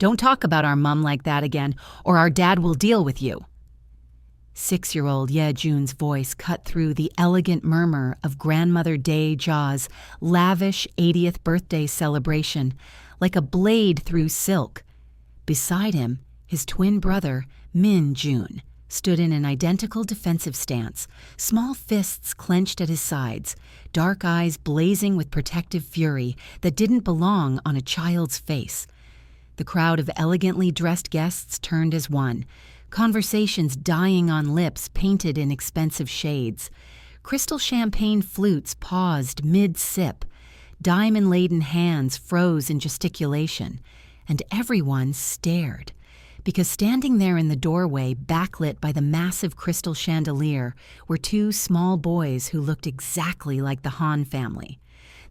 Don't talk about our mum like that again, or our dad will deal with you." 6-year-old Ye Jun's voice cut through the elegant murmur of Grandmother Day Ja's lavish 80th birthday celebration like a blade through silk. Beside him, his twin brother, Min Jun, stood in an identical defensive stance, small fists clenched at his sides, dark eyes blazing with protective fury that didn't belong on a child's face. The crowd of elegantly dressed guests turned as one, conversations dying on lips painted in expensive shades. Crystal champagne flutes paused mid-sip. Diamond-laden hands froze in gesticulation, and everyone stared. Because standing there in the doorway, backlit by the massive crystal chandelier, were two small boys who looked exactly like the Han family.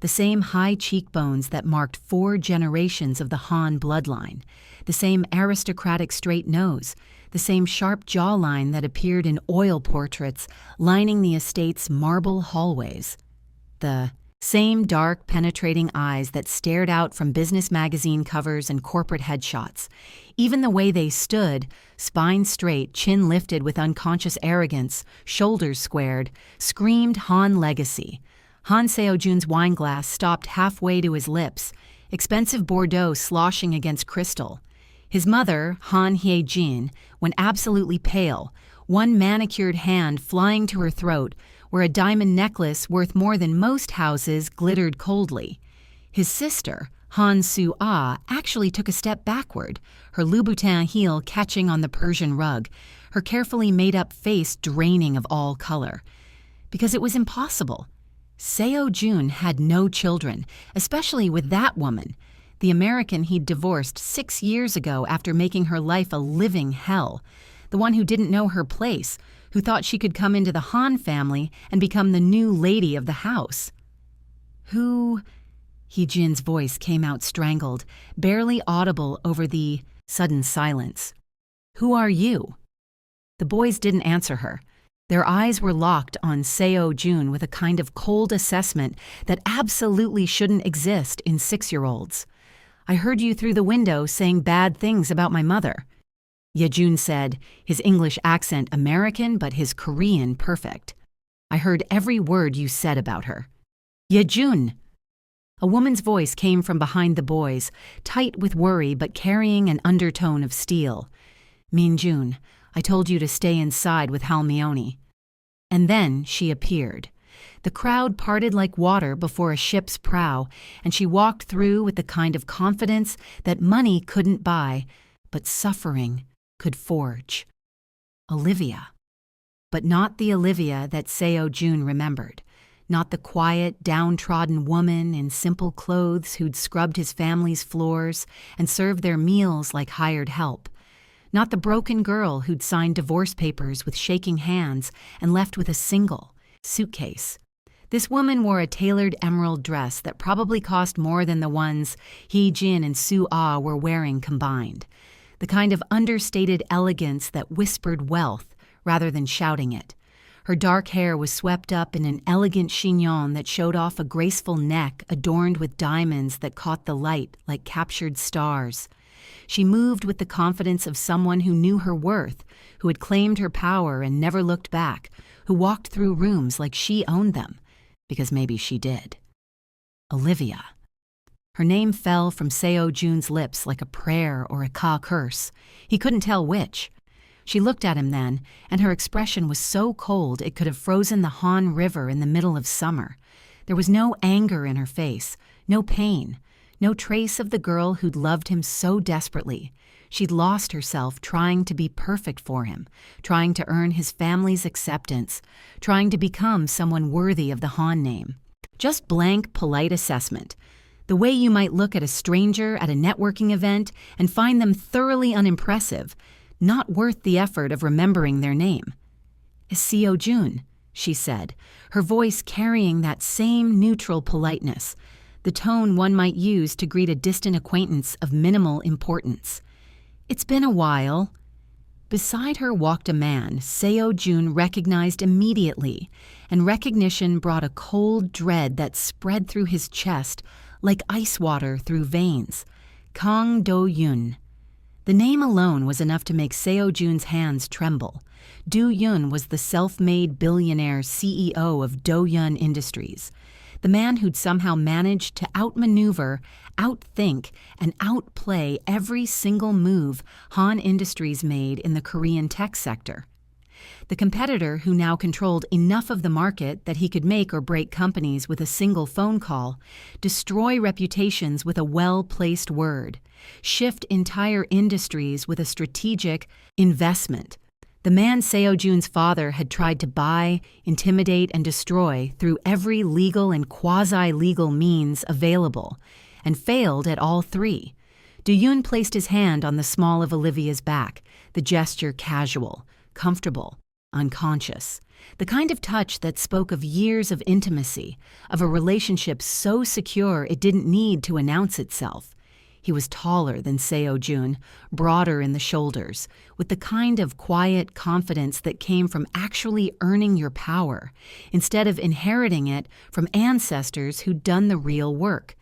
The same high cheekbones that marked 4 generations of the Han bloodline, the same aristocratic straight nose, the same sharp jawline that appeared in oil portraits lining the estate's marble hallways. The same dark, penetrating eyes that stared out from business magazine covers and corporate headshots. Even the way they stood, spine straight, chin lifted with unconscious arrogance, shoulders squared, screamed Han legacy. Han Seo Jun's wineglass stopped halfway to his lips, expensive Bordeaux sloshing against crystal. His mother, Han Hye Jin, went absolutely pale, one manicured hand flying to her throat, where a diamond necklace worth more than most houses glittered coldly. His sister, Han Su-ah, actually took a step backward, her Louboutin heel catching on the Persian rug, her carefully made-up face draining of all color. Because it was impossible. Seo Jun had no children, especially with that woman, the American he'd divorced 6 years ago after making her life a living hell, the one who didn't know her place, who thought she could come into the Han family and become the new lady of the house. "Who?" Hee-jin's voice came out strangled, barely audible over the sudden silence. "Who are you?" The boys didn't answer her. Their eyes were locked on Seo Jun with a kind of cold assessment that absolutely shouldn't exist in 6-year-olds. "I heard you through the window saying bad things about my mother," Ye Jun said, his English accent American but his Korean perfect. "I heard every word you said about her." "Ye Jun!" A woman's voice came from behind the boys, tight with worry but carrying an undertone of steel. "Min Jun, I told you to stay inside with Halmione." And then she appeared. The crowd parted like water before a ship's prow, and she walked through with the kind of confidence that money couldn't buy, but suffering could forge. Olivia. But not the Olivia that Seo Jun remembered. Not the quiet, downtrodden woman in simple clothes who'd scrubbed his family's floors and served their meals like hired help. Not the broken girl who'd signed divorce papers with shaking hands and left with a single suitcase. This woman wore a tailored emerald dress that probably cost more than the ones Hee-jin and Su-ah were wearing combined. The kind of understated elegance that whispered wealth rather than shouting it. Her dark hair was swept up in an elegant chignon that showed off a graceful neck adorned with diamonds that caught the light like captured stars. She moved with the confidence of someone who knew her worth, who had claimed her power and never looked back, who walked through rooms like she owned them, because maybe she did. Olivia. Her name fell from Seo Jun's lips like a prayer or a ka curse. He couldn't tell which. She looked at him then, and her expression was so cold it could have frozen the Han River in the middle of summer. There was no anger in her face, no pain, no trace of the girl who'd loved him so desperately. She'd lost herself trying to be perfect for him, trying to earn his family's acceptance, trying to become someone worthy of the Han name. Just blank, polite assessment. The way you might look at a stranger at a networking event and find them thoroughly unimpressive, not worth the effort of remembering their name. "Seo Jun," she said, her voice carrying that same neutral politeness, the tone one might use to greet a distant acquaintance of minimal importance. "It's been a while." Beside her walked a man Seo Jun recognized immediately, and recognition brought a cold dread that spread through his chest like ice water through veins. Kang Do-yoon. The name alone was enough to make Seo Jun's hands tremble. Do-yun was the self-made billionaire CEO of Do-yun Industries, the man who'd somehow managed to outmaneuver, outthink, and outplay every single move Han Industries made in the Korean tech sector. The competitor who now controlled enough of the market that he could make or break companies with a single phone call, destroy reputations with a well-placed word, shift entire industries with a strategic investment. The man Seo Jun's father had tried to buy, intimidate, and destroy through every legal and quasi-legal means available, and failed at all three. Do-yun placed his hand on the small of Olivia's back, the gesture casual, comfortable, unconscious. The kind of touch that spoke of years of intimacy, of a relationship so secure it didn't need to announce itself. He was taller than Seo Jun, broader in the shoulders, with the kind of quiet confidence that came from actually earning your power, instead of inheriting it from ancestors who'd done the real work.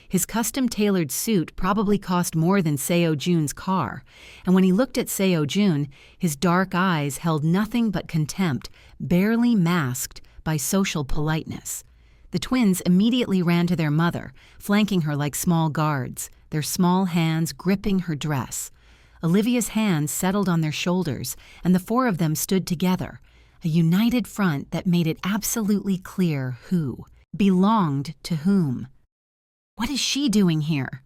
His custom-tailored suit probably cost more than Seo Jun's car, and when he looked at Seo Jun, his dark eyes held nothing but contempt, barely masked by social politeness. The twins immediately ran to their mother, flanking her like small guards, their small hands gripping her dress. Olivia's hands settled on their shoulders, and the four of them stood together, a united front that made it absolutely clear who belonged to whom. "What is she doing here?"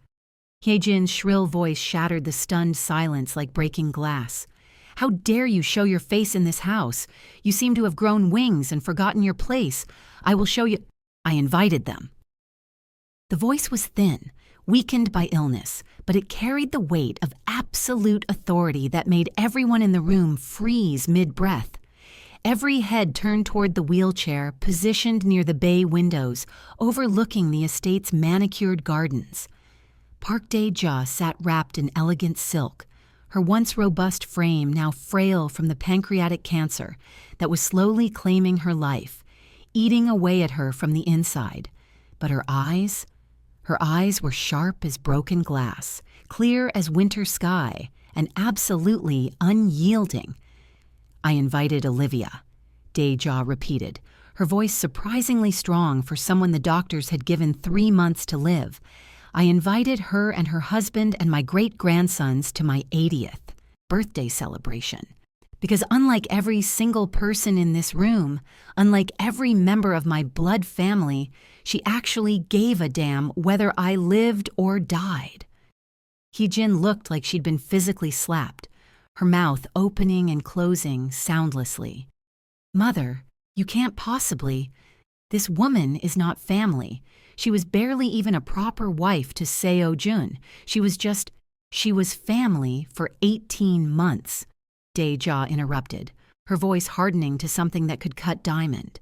Hyejin's shrill voice shattered the stunned silence like breaking glass. "How dare you show your face in this house? You seem to have grown wings and forgotten your place. I will show you—" "I invited them." The voice was thin, weakened by illness, but it carried the weight of absolute authority that made everyone in the room freeze mid-breath. Every head turned toward the wheelchair positioned near the bay windows, overlooking the estate's manicured gardens. Park Dae-ja sat wrapped in elegant silk, her once robust frame now frail from the pancreatic cancer that was slowly claiming her life, eating away at her from the inside. But her eyes were sharp as broken glass, clear as winter sky, and absolutely unyielding. "I invited Olivia," Dae-ja repeated, her voice surprisingly strong for someone the doctors had given 3 months to live. "I invited her and her husband and my great-grandsons to my 80th birthday celebration. Because unlike every single person in this room, unlike every member of my blood family, she actually gave a damn whether I lived or died." Hyejin looked like she'd been physically slapped, her mouth opening and closing soundlessly. "Mother, you can't possibly. This woman is not family. She was barely even a proper wife to Seo Jun. She was family for 18 months. Dae-ja interrupted, her voice hardening to something that could cut diamond.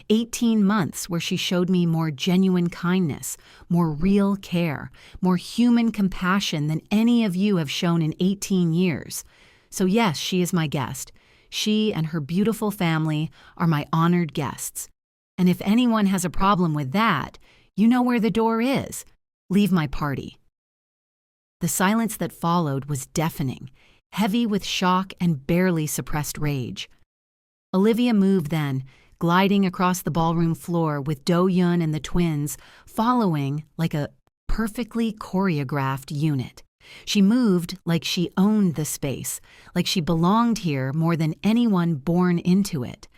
18 months where she showed me more genuine kindness, more real care, more human compassion than any of you have shown in 18 years. So yes, she is my guest. She and her beautiful family are my honored guests. And if anyone has a problem with that, you know where the door is. Leave my party." The silence that followed was deafening, heavy with shock and barely suppressed rage. Olivia moved then, gliding across the ballroom floor with Do-yun and the twins following like a perfectly choreographed unit. She moved like she owned the space, like she belonged here more than anyone born into it,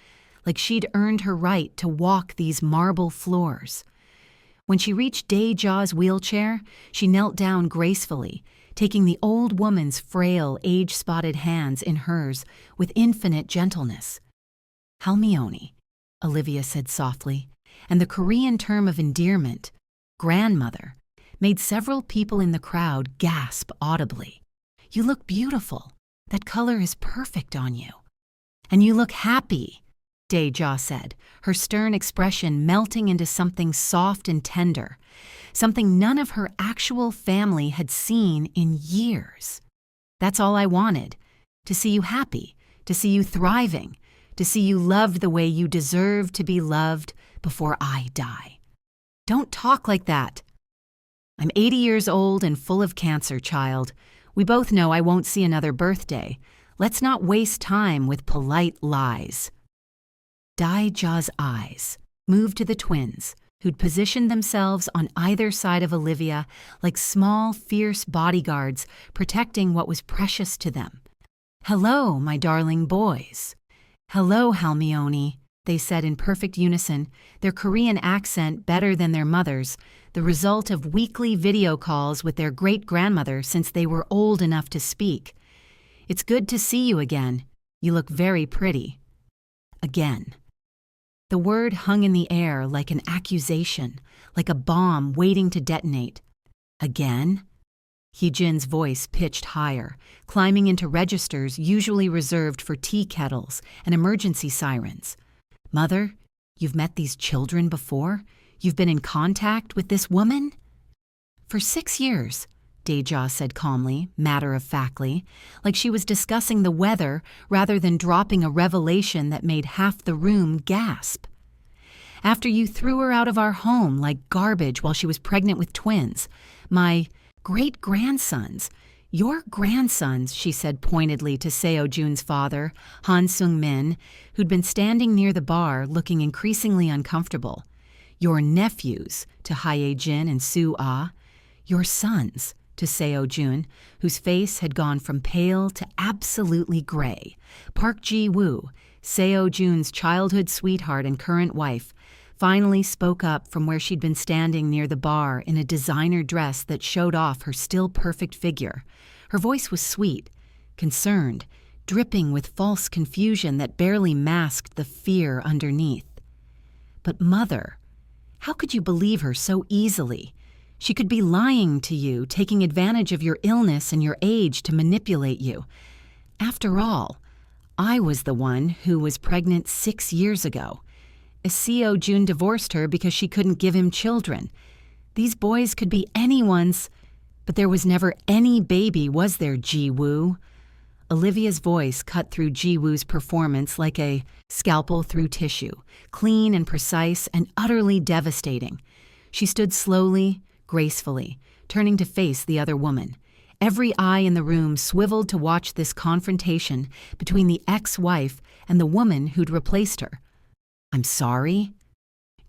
like she'd earned her right to walk these marble floors. When she reached Dae-ja's wheelchair, she knelt down gracefully, taking the old woman's frail, age-spotted hands in hers with infinite gentleness. "Halmione," Olivia said softly, and the Korean term of endearment, grandmother, made several people in the crowd gasp audibly. "You look beautiful. That color is perfect on you." "And you look happy," Dae-ja said, her stern expression melting into something soft and tender, something none of her actual family had seen in years. "That's all I wanted, to see you happy, to see you thriving, to see you loved the way you deserve to be loved before I die." "Don't talk like that." "I'm 80 years old and full of cancer, child. We both know I won't see another birthday. Let's not waste time with polite lies. Ja's eyes moved to the twins, who'd positioned themselves on either side of Olivia like small, fierce bodyguards protecting what was precious to them. "Hello, my darling boys." "Hello, Halmione," they said in perfect unison, their Korean accent better than their mother's, the result of weekly video calls with their great-grandmother since they were old enough to speak. "It's good to see you again. You look very pretty." Again. The word hung in the air like an accusation, like a bomb waiting to detonate. Again? Heejin's voice pitched higher, climbing into registers usually reserved for tea kettles and emergency sirens. "Mother, you've met these children before? You've been in contact with this woman?" "For 6 years," Daeja said calmly, matter-of-factly, like she was discussing the weather rather than dropping a revelation that made half the room gasp. "After you threw her out of our home like garbage while she was pregnant with twins. My great-grandsons. Your grandsons," she said pointedly to Seo Jun's father, Han Sung-min, who'd been standing near the bar looking increasingly uncomfortable. "Your nephews," to Hae-jin and Soo-ah. "Your sons," to Seo Jun, whose face had gone from pale to absolutely gray. Park Ji-woo, Seo Jun's childhood sweetheart and current wife, finally spoke up from where she'd been standing near the bar in a designer dress that showed off her still perfect figure. Her voice was sweet, concerned, dripping with false confusion that barely masked the fear underneath. "But Mother, how could you believe her so easily? She could be lying to you, taking advantage of your illness and your age to manipulate you. After all, I was the one who was pregnant 6 years ago. Seo Jun divorced her because she couldn't give him children. These boys could be anyone's, but there was never any baby, was there, Ji-woo?" Olivia's voice cut through Ji-woo's performance like a scalpel through tissue, clean and precise and utterly devastating. She stood slowly, gracefully, turning to face the other woman. Every eye in the room swiveled to watch this confrontation between the ex-wife and the woman who'd replaced her. "I'm sorry?"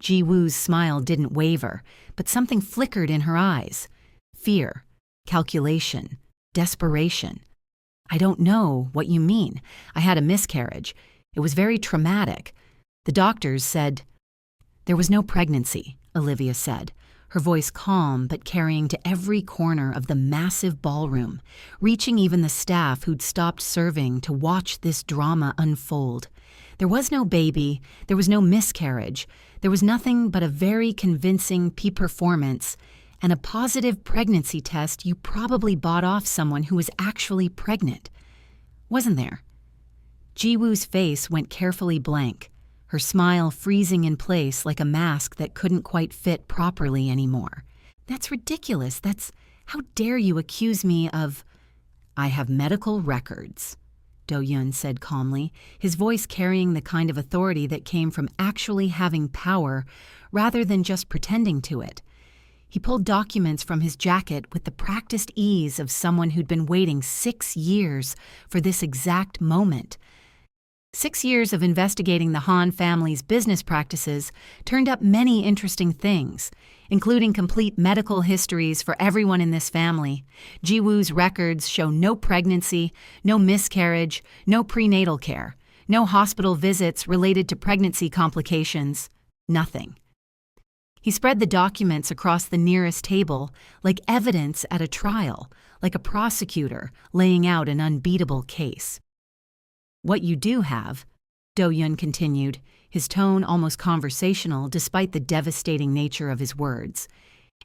Ji-woo's smile didn't waver, but something flickered in her eyes. Fear, calculation, desperation. "I don't know what you mean. I had a miscarriage. It was very traumatic. The doctors said—" "There was no pregnancy," Olivia said, her voice calm but carrying to every corner of the massive ballroom, reaching even the staff who'd stopped serving to watch this drama unfold. "There was no baby, there was no miscarriage, there was nothing but a very convincing performance and a positive pregnancy test you probably bought off someone who was actually pregnant. Wasn't there?" Ji-woo's face went carefully blank, her smile freezing in place like a mask that couldn't quite fit properly anymore. "That's ridiculous. How dare you accuse me of—" "I have medical records," Do-yeon said calmly, his voice carrying the kind of authority that came from actually having power rather than just pretending to it. He pulled documents from his jacket with the practiced ease of someone who'd been waiting 6 years for this exact moment. 6 years of investigating the Han family's business practices turned up many interesting things, including complete medical histories for everyone in this family. Ji-woo's records show no pregnancy, no miscarriage, no prenatal care, no hospital visits related to pregnancy complications, nothing. He spread the documents across the nearest table like evidence at a trial, like a prosecutor laying out an unbeatable case. "What you do have," Do-yeon continued, his tone almost conversational despite the devastating nature of his words,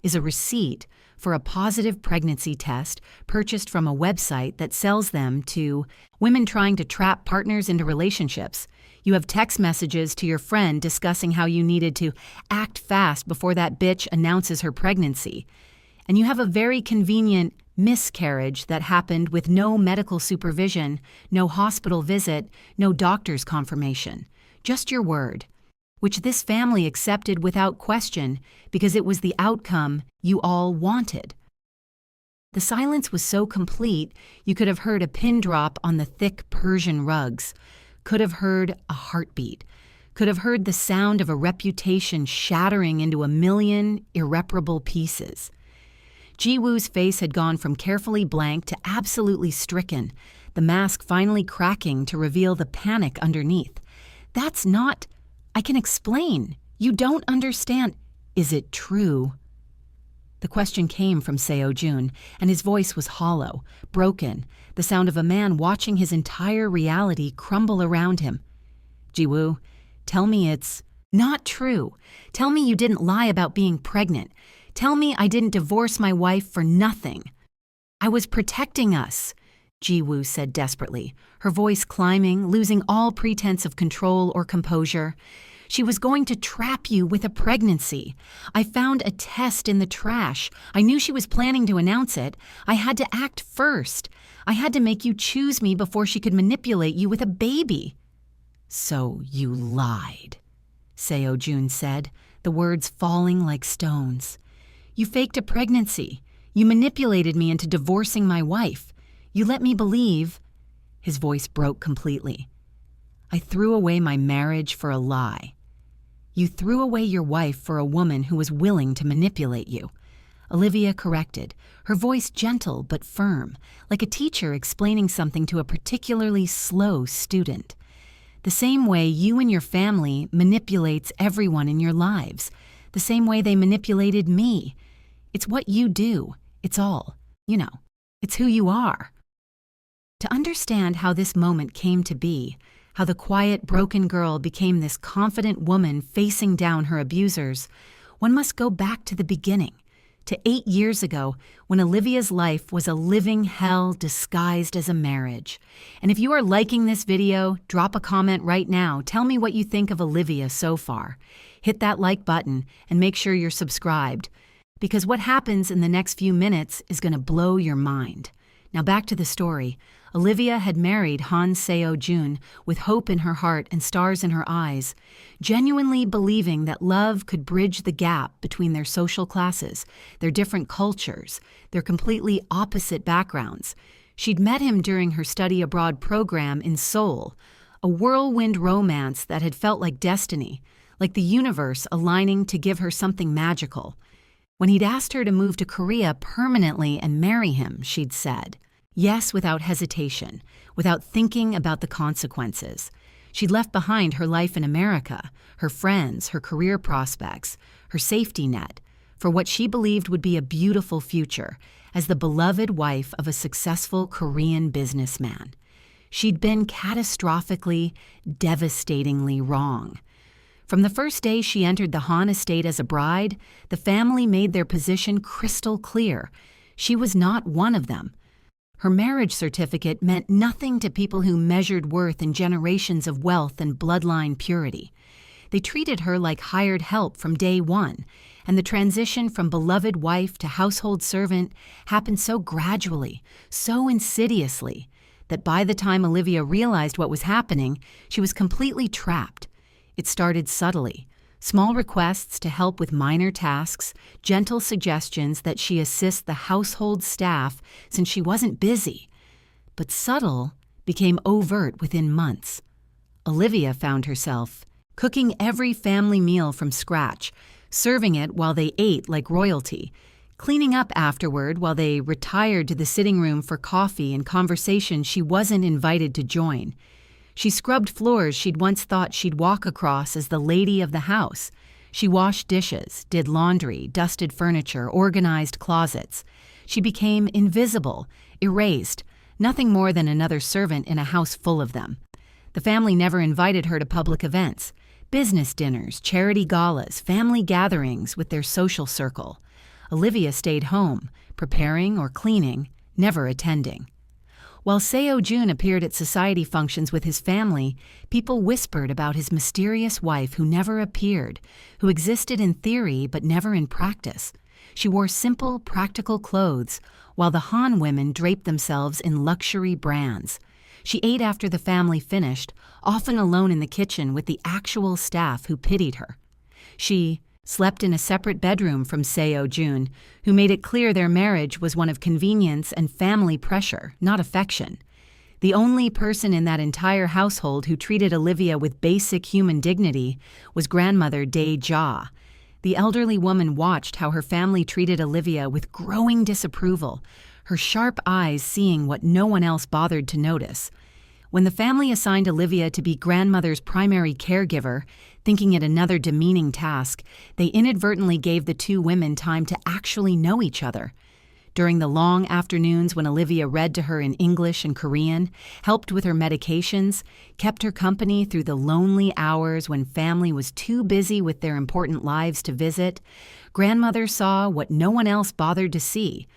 "is a receipt for a positive pregnancy test purchased from a website that sells them to women trying to trap partners into relationships. You have text messages to your friend discussing how you needed to act fast before that bitch announces her pregnancy. And you have a very convenient miscarriage that happened with no medical supervision, no hospital visit, no doctor's confirmation. Just your word, which this family accepted without question because it was the outcome you all wanted." The silence was so complete, you could have heard a pin drop on the thick Persian rugs, could have heard a heartbeat, could have heard the sound of a reputation shattering into a million irreparable pieces. Ji-woo's face had gone from carefully blank to absolutely stricken, the mask finally cracking to reveal the panic underneath. "That's not... I can explain. You don't understand. Is it true?" The question came from Seo Jun, and his voice was hollow, broken, the sound of a man watching his entire reality crumble around him. "Ji-woo, tell me it's not true. Tell me you didn't lie about being pregnant. Tell me I didn't divorce my wife for nothing." "I was protecting us," Ji-woo said desperately, her voice climbing, losing all pretense of control or composure. "She was going to trap you with a pregnancy. I found a test in the trash. I knew she was planning to announce it. I had to act first. I had to make you choose me before she could manipulate you with a baby." "So you lied," Seo Jun said, the words falling like stones. "You faked a pregnancy. You manipulated me into divorcing my wife. You let me believe..." His voice broke completely. "I threw away my marriage for a lie. You threw away your wife for a woman who was willing to manipulate you," Olivia corrected, her voice gentle but firm, like a teacher explaining something to a particularly slow student. "The same way you and your family manipulates everyone in your lives, the same way they manipulated me. It's what you do. It's all, it's who you are." To understand how this moment came to be, how the quiet, broken girl became this confident woman facing down her abusers, one must go back to the beginning, to 8 years ago when Olivia's life was a living hell disguised as a marriage. And if you are liking this video, drop a comment right now. Tell me what you think of Olivia so far. Hit that like button and make sure you're subscribed, because what happens in the next few minutes is going to blow your mind. Now back to the story. Olivia had married Han Seo Jun with hope in her heart and stars in her eyes, genuinely believing that love could bridge the gap between their social classes, their different cultures, their completely opposite backgrounds. She'd met him during her study abroad program in Seoul, a whirlwind romance that had felt like destiny, like the universe aligning to give her something magical. When he'd asked her to move to Korea permanently and marry him, she'd said yes without hesitation, without thinking about the consequences. She'd left behind her life in America, her friends, her career prospects, her safety net, for what she believed would be a beautiful future as the beloved wife of a successful Korean businessman. She'd been catastrophically, devastatingly wrong. From the first day she entered the Han estate as a bride, the family made their position crystal clear. She was not one of them. Her marriage certificate meant nothing to people who measured worth in generations of wealth and bloodline purity. They treated her like hired help from day one, and the transition from beloved wife to household servant happened so gradually, so insidiously, that by the time Olivia realized what was happening, she was completely trapped. It started subtly. Small requests to help with minor tasks, gentle suggestions that she assist the household staff since she wasn't busy. But subtle became overt within months. Olivia found herself cooking every family meal from scratch, serving it while they ate like royalty, cleaning up afterward while they retired to the sitting room for coffee and conversation she wasn't invited to join. She scrubbed floors she'd once thought she'd walk across as the lady of the house. She washed dishes, did laundry, dusted furniture, organized closets. She became invisible, erased, nothing more than another servant in a house full of them. The family never invited her to public events, business dinners, charity galas, family gatherings with their social circle. Olivia stayed home, preparing or cleaning, never attending. While Seo Jun appeared at society functions with his family, people whispered about his mysterious wife who never appeared, who existed in theory but never in practice. She wore simple, practical clothes, while the Han women draped themselves in luxury brands. She ate after the family finished, often alone in the kitchen with the actual staff who pitied her. She slept in a separate bedroom from Seo Jun, who made it clear their marriage was one of convenience and family pressure, not affection. The only person in that entire household who treated Olivia with basic human dignity was grandmother Dae-ja. The elderly woman watched how her family treated Olivia with growing disapproval, her sharp eyes seeing what no one else bothered to notice. When the family assigned Olivia to be grandmother's primary caregiver, thinking it another demeaning task, they inadvertently gave the two women time to actually know each other. During the long afternoons when Olivia read to her in English and Korean, helped with her medications, kept her company through the lonely hours when family was too busy with their important lives to visit, grandmother saw what no one else bothered to see.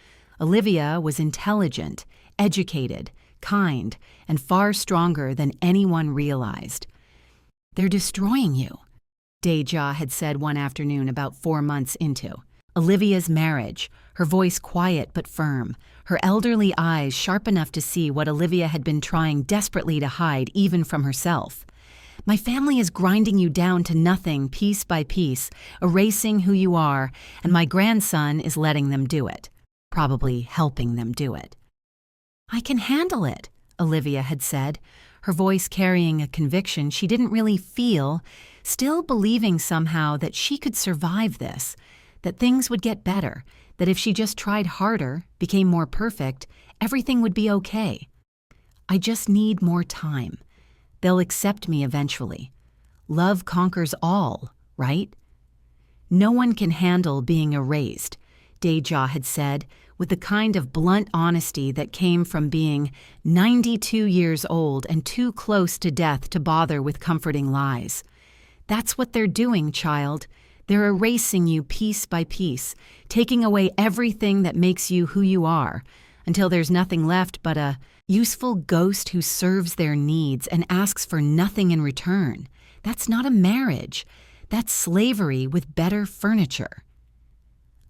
Olivia was intelligent, educated, kind, and far stronger than anyone realized. "They're destroying you," Dae-ja had said one afternoon about 4 months into. Olivia's marriage, her voice quiet but firm, her elderly eyes sharp enough to see what Olivia had been trying desperately to hide even from herself. "My family is grinding you down to nothing piece by piece, erasing who you are, and my grandson is letting them do it. Probably helping them do it." "I can handle it," Olivia had said, her voice carrying a conviction she didn't really feel, still believing somehow that she could survive this, that things would get better, that if she just tried harder, became more perfect, everything would be okay. "I just need more time. They'll accept me eventually. Love conquers all, right?" "No one can handle being erased," Dae-ja had said, with the kind of blunt honesty that came from being 92 years old and too close to death to bother with comforting lies. "That's what they're doing, child. They're erasing you piece by piece, taking away everything that makes you who you are, until there's nothing left but a useful ghost who serves their needs and asks for nothing in return. That's not a marriage. That's slavery with better furniture."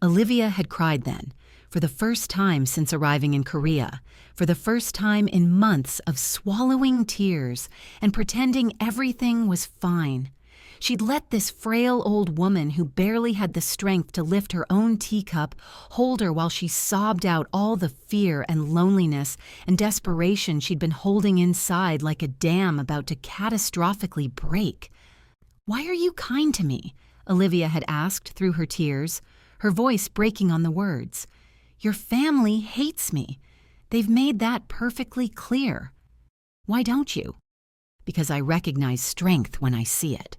Olivia had cried then, for the first time since arriving in Korea, for the first time in months of swallowing tears and pretending everything was fine. She'd let this frail old woman who barely had the strength to lift her own teacup hold her while she sobbed out all the fear and loneliness and desperation she'd been holding inside like a dam about to catastrophically break. "Why are you kind to me?" Olivia had asked through her tears, her voice breaking on the words. "Your family hates me. They've made that perfectly clear." "Why don't you?" "Because I recognize strength when I see it,"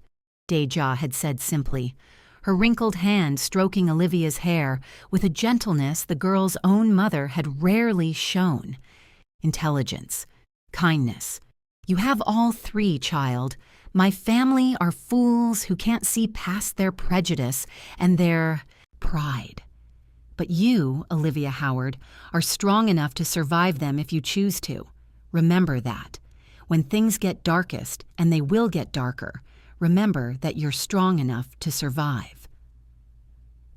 Dae-ja had said simply, her wrinkled hand stroking Olivia's hair with a gentleness the girl's own mother had rarely shown. "Intelligence, kindness. You have all three, child. My family are fools who can't see past their prejudice and their pride. But you, Olivia Howard, are strong enough to survive them if you choose to. Remember that. When things get darkest, and they will get darker, remember that you're strong enough to survive."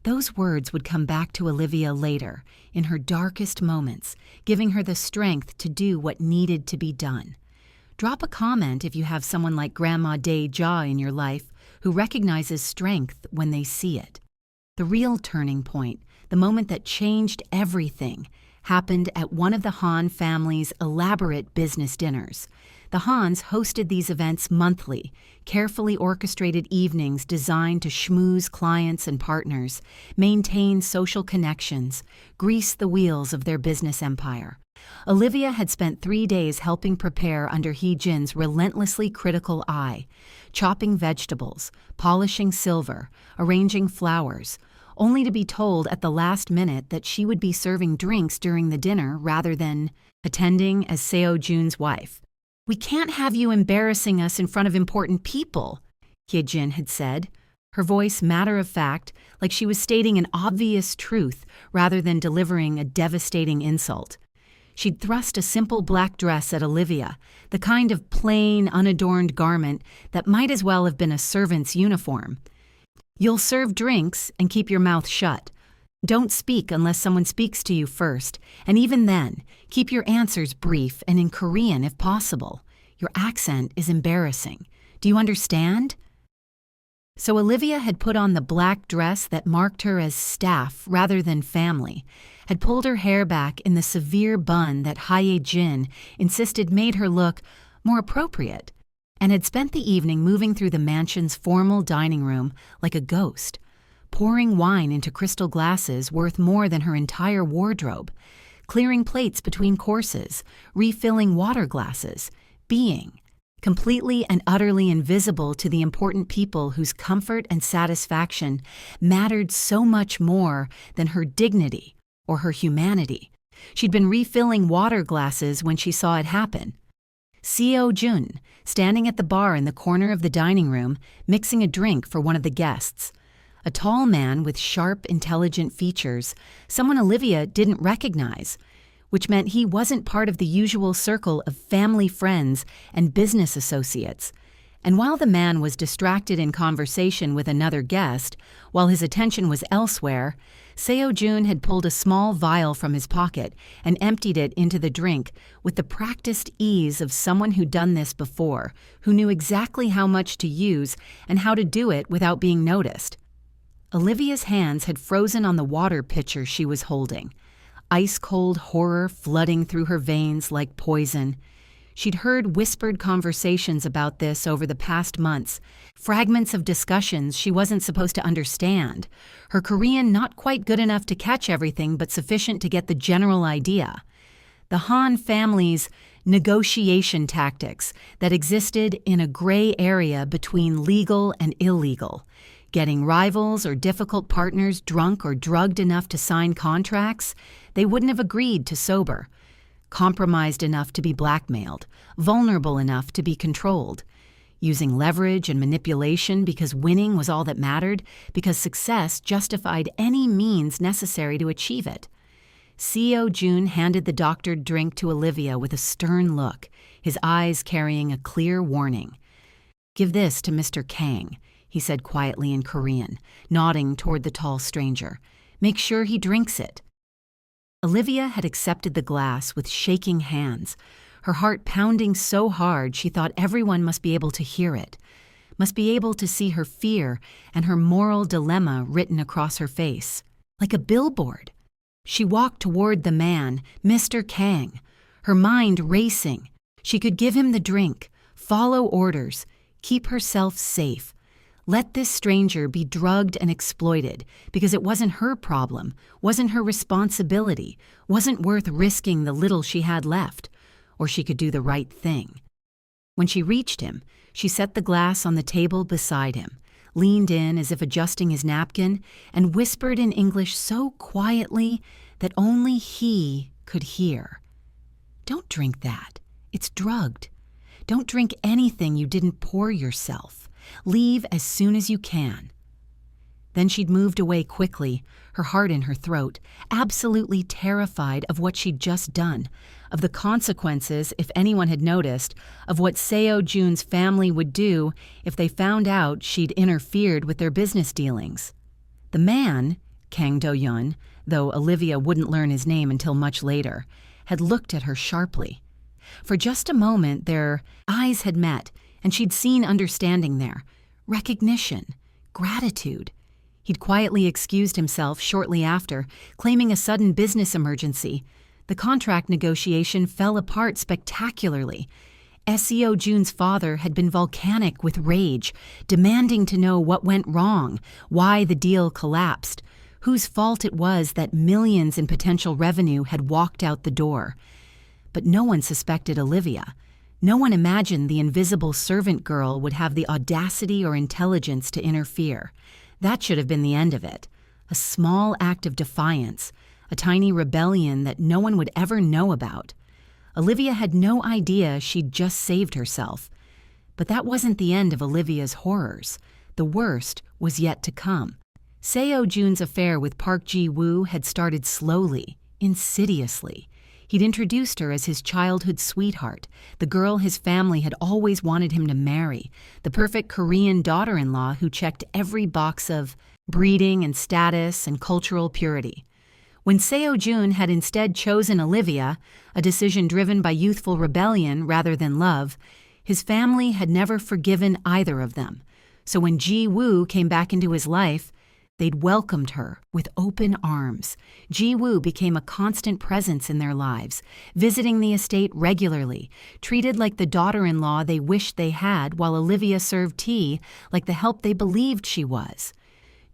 Those words would come back to Olivia later, in her darkest moments, giving her the strength to do what needed to be done. Drop a comment if you have someone like Grandma Dae-ja in your life who recognizes strength when they see it. The real turning point, the moment that changed everything, happened at one of the Han family's elaborate business dinners. The Hans hosted these events monthly, carefully orchestrated evenings designed to schmooze clients and partners, maintain social connections, grease the wheels of their business empire. Olivia had spent 3 days helping prepare under Hee-jin's relentlessly critical eye, chopping vegetables, polishing silver, arranging flowers, only to be told at the last minute that she would be serving drinks during the dinner rather than attending as Seo Jun's wife. "We can't have you embarrassing us in front of important people," Hee-jin had said, her voice matter of fact, like she was stating an obvious truth rather than delivering a devastating insult. She'd thrust a simple black dress at Olivia, the kind of plain, unadorned garment that might as well have been a servant's uniform. "You'll serve drinks and keep your mouth shut. Don't speak unless someone speaks to you first, and even then, keep your answers brief and in Korean if possible. Your accent is embarrassing. Do you understand?" So Olivia had put on the black dress that marked her as staff rather than family, had pulled her hair back in the severe bun that Seo Jun insisted made her look more appropriate, and had spent the evening moving through the mansion's formal dining room like a ghost, pouring wine into crystal glasses worth more than her entire wardrobe, clearing plates between courses, refilling water glasses, being completely and utterly invisible to the important people whose comfort and satisfaction mattered so much more than her dignity or her humanity. She'd been refilling water glasses when she saw it happen. Seo Jun, standing at the bar in the corner of the dining room, mixing a drink for one of the guests. A tall man with sharp, intelligent features, someone Olivia didn't recognize, which meant he wasn't part of the usual circle of family friends and business associates. And while the man was distracted in conversation with another guest, while his attention was elsewhere, Seo Jun had pulled a small vial from his pocket and emptied it into the drink with the practiced ease of someone who'd done this before, who knew exactly how much to use and how to do it without being noticed. Olivia's hands had frozen on the water pitcher she was holding, ice-cold horror flooding through her veins like poison. She'd heard whispered conversations about this over the past months, fragments of discussions she wasn't supposed to understand, her Korean not quite good enough to catch everything but sufficient to get the general idea. The Han family's negotiation tactics that existed in a gray area between legal and illegal, getting rivals or difficult partners drunk or drugged enough to sign contracts they wouldn't have agreed to sober, compromised enough to be blackmailed, vulnerable enough to be controlled, using leverage and manipulation because winning was all that mattered, because success justified any means necessary to achieve it. Seo Jun handed the doctored drink to Olivia with a stern look, his eyes carrying a clear warning. "Give this to Mr. Kang," he said quietly in Korean, nodding toward the tall stranger. "Make sure he drinks it." Olivia had accepted the glass with shaking hands, her heart pounding so hard she thought everyone must be able to hear it, must be able to see her fear and her moral dilemma written across her face, like a billboard. She walked toward the man, Mr. Kang, her mind racing. She could give him the drink, follow orders, keep herself safe. Let this stranger be drugged and exploited because it wasn't her problem, wasn't her responsibility, wasn't worth risking the little she had left, or she could do the right thing. When she reached him, she set the glass on the table beside him, leaned in as if adjusting his napkin, and whispered in English so quietly that only he could hear. "Don't drink that. It's drugged. Don't drink anything you didn't pour yourself. Leave as soon as you can." Then she'd moved away quickly, her heart in her throat, absolutely terrified of what she'd just done, of the consequences, if anyone had noticed, of what Seo Jun's family would do if they found out she'd interfered with their business dealings. The man, Kang Do-yeon, though Olivia wouldn't learn his name until much later, had looked at her sharply. For just a moment their eyes had met, and she'd seen understanding there, recognition, gratitude. He'd quietly excused himself shortly after, claiming a sudden business emergency. The contract negotiation fell apart spectacularly. Seo Jun's father had been volcanic with rage, demanding to know what went wrong, why the deal collapsed, whose fault it was that millions in potential revenue had walked out the door. But no one suspected Olivia. No one imagined the invisible servant girl would have the audacity or intelligence to interfere. That should have been the end of it. A small act of defiance, a tiny rebellion that no one would ever know about. Olivia had no idea she'd just saved herself. But that wasn't the end of Olivia's horrors. The worst was yet to come. Seo Jun's affair with Park Ji-woo had started slowly, insidiously. He'd introduced her as his childhood sweetheart, the girl his family had always wanted him to marry, the perfect Korean daughter-in-law who checked every box of breeding and status and cultural purity. When Seo Jun had instead chosen Olivia, a decision driven by youthful rebellion rather than love, his family had never forgiven either of them. So when Ji-woo came back into his life, they'd welcomed her with open arms. Ji-woo became a constant presence in their lives, visiting the estate regularly, treated like the daughter-in-law they wished they had, while Olivia served tea like the help they believed she was.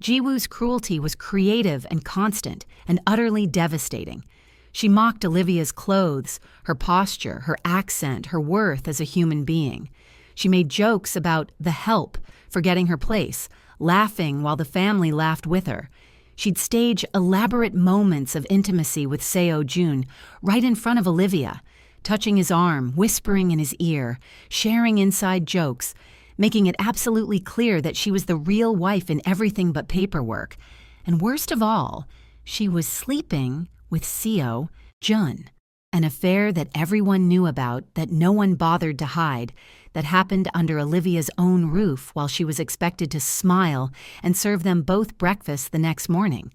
Ji-woo's cruelty was creative and constant and utterly devastating. She mocked Olivia's clothes, her posture, her accent, her worth as a human being. She made jokes about the help forgetting her place, laughing while the family laughed with her. She'd stage elaborate moments of intimacy with Seo Jun right in front of Olivia, touching his arm, whispering in his ear, sharing inside jokes, making it absolutely clear that she was the real wife in everything but paperwork. And worst of all, she was sleeping with Seo Jun, an affair that everyone knew about, that no one bothered to hide, that happened under Olivia's own roof while she was expected to smile and serve them both breakfast the next morning.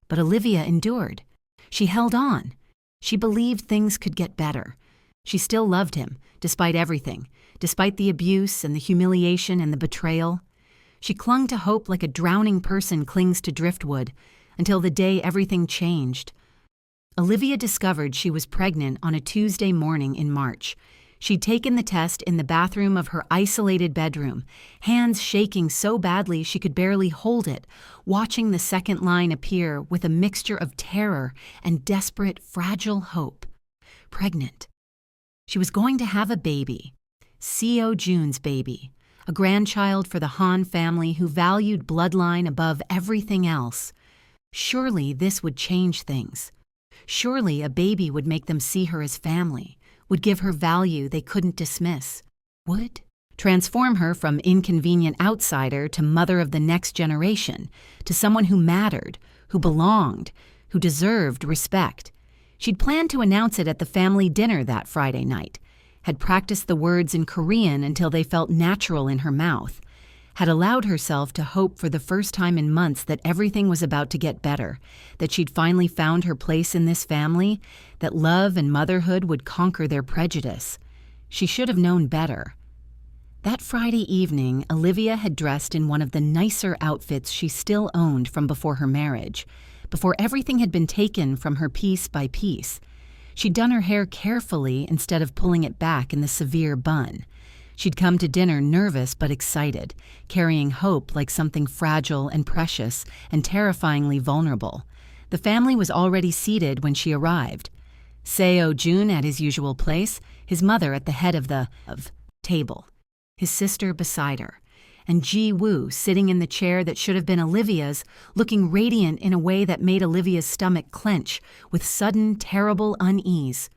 But Olivia endured. She held on. She believed things could get better. She still loved him, despite everything, despite the abuse and the humiliation and the betrayal. She clung to hope like a drowning person clings to driftwood, until the day everything changed. Olivia discovered she was pregnant on a Tuesday morning in March. She'd taken the test in the bathroom of her isolated bedroom, hands shaking so badly she could barely hold it, watching the second line appear with a mixture of terror and desperate, fragile hope. Pregnant. She was going to have a baby, Seo Jun's baby, a grandchild for the Han family who valued bloodline above everything else. Surely this would change things. Surely a baby would make them see her as family, would give her value they couldn't dismiss, would transform her from inconvenient outsider to mother of the next generation, to someone who mattered, who belonged, who deserved respect. She'd planned to announce it at the family dinner that Friday night, had practiced the words in Korean until they felt natural in her mouth, had allowed herself to hope for the first time in months that everything was about to get better, that she'd finally found her place in this family, that love and motherhood would conquer their prejudice. She should have known better. That Friday evening, Olivia had dressed in one of the nicer outfits she still owned from before her marriage, before everything had been taken from her piece by piece. She'd done her hair carefully instead of pulling it back in the severe bun. She'd come to dinner nervous but excited, carrying hope like something fragile and precious and terrifyingly vulnerable. The family was already seated when she arrived. Seo Jun at his usual place, his mother at the head of the table, his sister beside her, and Ji-woo sitting in the chair that should have been Olivia's, looking radiant in a way that made Olivia's stomach clench with sudden, terrible unease.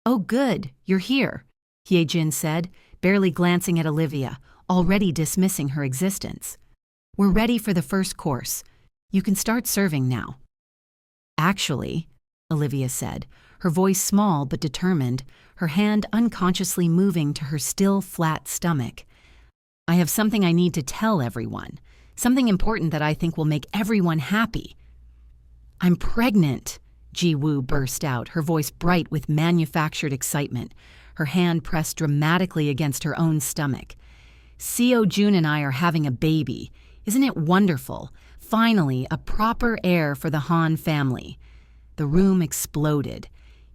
"Oh good, you're here," Hye-jin said, barely glancing at Olivia, already dismissing her existence. "We're ready for the first course. You can start serving now." "Actually," Olivia said, her voice small but determined, her hand unconsciously moving to her still flat stomach, "I have something I need to tell everyone, something important that I think will make everyone happy." "I'm pregnant," Ji-woo burst out, her voice bright with manufactured excitement, her hand pressed dramatically against her own stomach. "Seo Jun and I are having a baby. Isn't it wonderful? Finally, a proper heir for the Han family." The room exploded.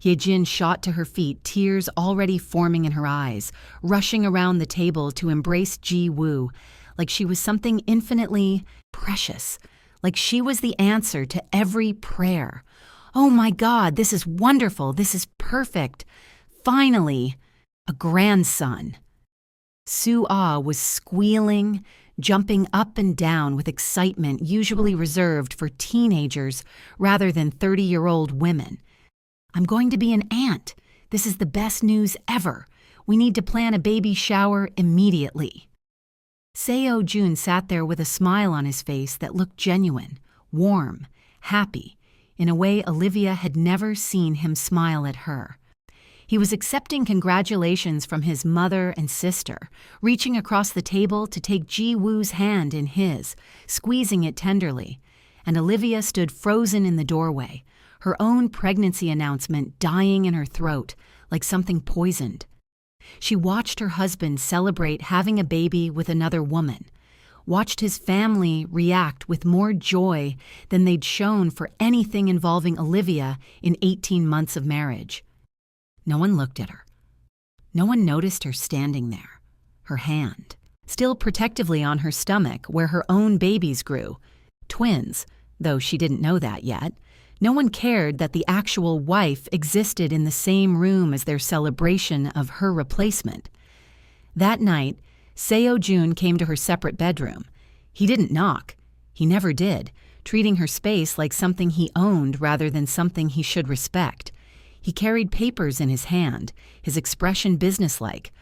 Hye-jin shot to her feet, tears already forming in her eyes, rushing around the table to embrace Ji-woo, like she was something infinitely precious, like she was the answer to every prayer. "Oh my God, this is wonderful, this is perfect. Finally, a grandson." Soo-ah was squealing, jumping up and down with excitement usually reserved for teenagers rather than 30-year-old women. "I'm going to be an aunt. This is the best news ever. We need to plan a baby shower immediately." Seo Jun sat there with a smile on his face that looked genuine, warm, happy, in a way Olivia had never seen him smile at her. He was accepting congratulations from his mother and sister, reaching across the table to take Ji-woo's hand in his, squeezing it tenderly, and Olivia stood frozen in the doorway, her own pregnancy announcement dying in her throat like something poisoned. She watched her husband celebrate having a baby with another woman, watched his family react with more joy than they'd shown for anything involving Olivia in 18 months of marriage. No one looked at her. No one noticed her standing there, her hand still protectively on her stomach where her own babies grew, twins, though she didn't know that yet. No one cared that the actual wife existed in the same room as their celebration of her replacement. That night, Seo Jun came to her separate bedroom. He didn't knock. He never did, treating her space like something he owned rather than something he should respect. He carried papers in his hand, his expression businesslike,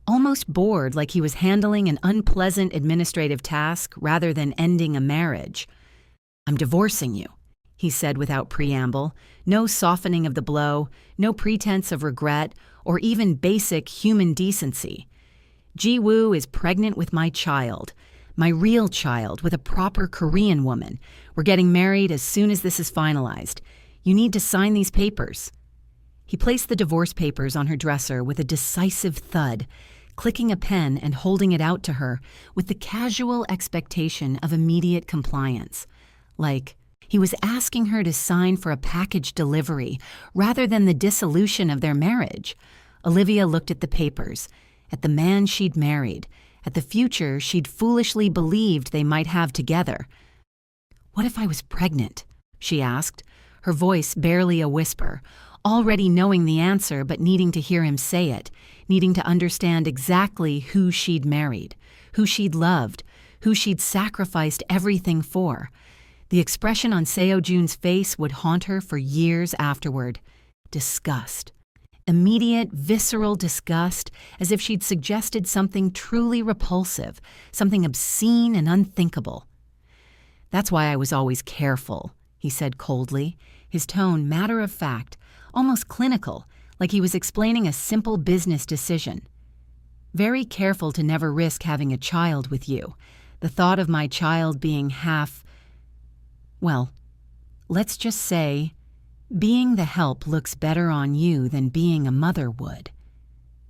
almost bored, like he was handling an unpleasant administrative task rather than ending a marriage. "I'm divorcing you," he said without preamble, no softening of the blow, no pretense of regret, or even basic human decency. "Ji-woo is pregnant with my child, my real child, with a proper Korean woman. We're getting married as soon as this is finalized. You need to sign these papers." He placed the divorce papers on her dresser with a decisive thud, clicking a pen and holding it out to her with the casual expectation of immediate compliance. Like he was asking her to sign for a package delivery rather than the dissolution of their marriage. Olivia looked at the papers, at the man she'd married, at the future she'd foolishly believed they might have together. "What if I was pregnant?" she asked, her voice barely a whisper, already knowing the answer but needing to hear him say it, needing to understand exactly who she'd married, who she'd loved, who she'd sacrificed everything for. The expression on Seo Jun's face would haunt her for years afterward. Disgust. Immediate, visceral disgust, as if she'd suggested something truly repulsive, something obscene and unthinkable. "That's why I was always careful," he said coldly, his tone matter of fact, almost clinical, like he was explaining a simple business decision. "Very careful to never risk having a child with you. The thought of my child being well, let's just say, being the help looks better on you than being a mother would.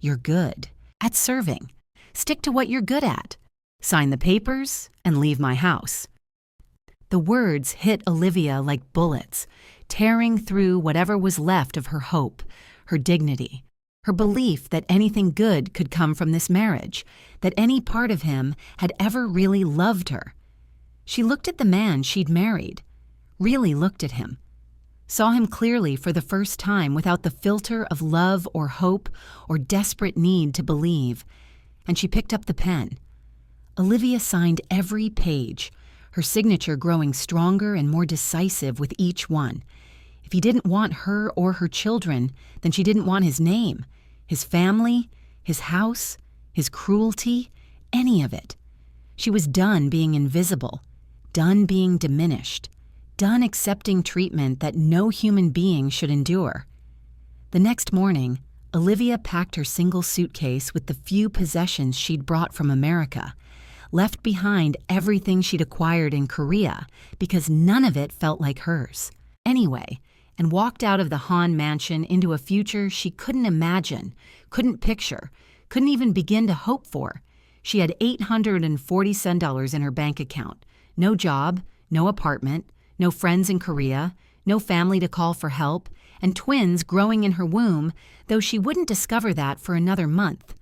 You're good at serving. Stick to what you're good at. Sign the papers and leave my house." The words hit Olivia like bullets, tearing through whatever was left of her hope, her dignity, her belief that anything good could come from this marriage, that any part of him had ever really loved her. She looked at the man she'd married, really looked at him, saw him clearly for the first time without the filter of love or hope or desperate need to believe, and she picked up the pen. Olivia signed every page, her signature growing stronger and more decisive with each one. If he didn't want her or her children, then she didn't want his name, his family, his house, his cruelty, any of it. She was done being invisible, done being diminished, done accepting treatment that no human being should endure. The next morning, Olivia packed her single suitcase with the few possessions she'd brought from America, left behind everything she'd acquired in Korea because none of it felt like hers. Anyway, and walked out of the Han mansion into a future she couldn't imagine, couldn't picture, couldn't even begin to hope for. She had $847 in her bank account, no job, no apartment, no friends in Korea, no family to call for help, and twins growing in her womb, though she wouldn't discover that for another month.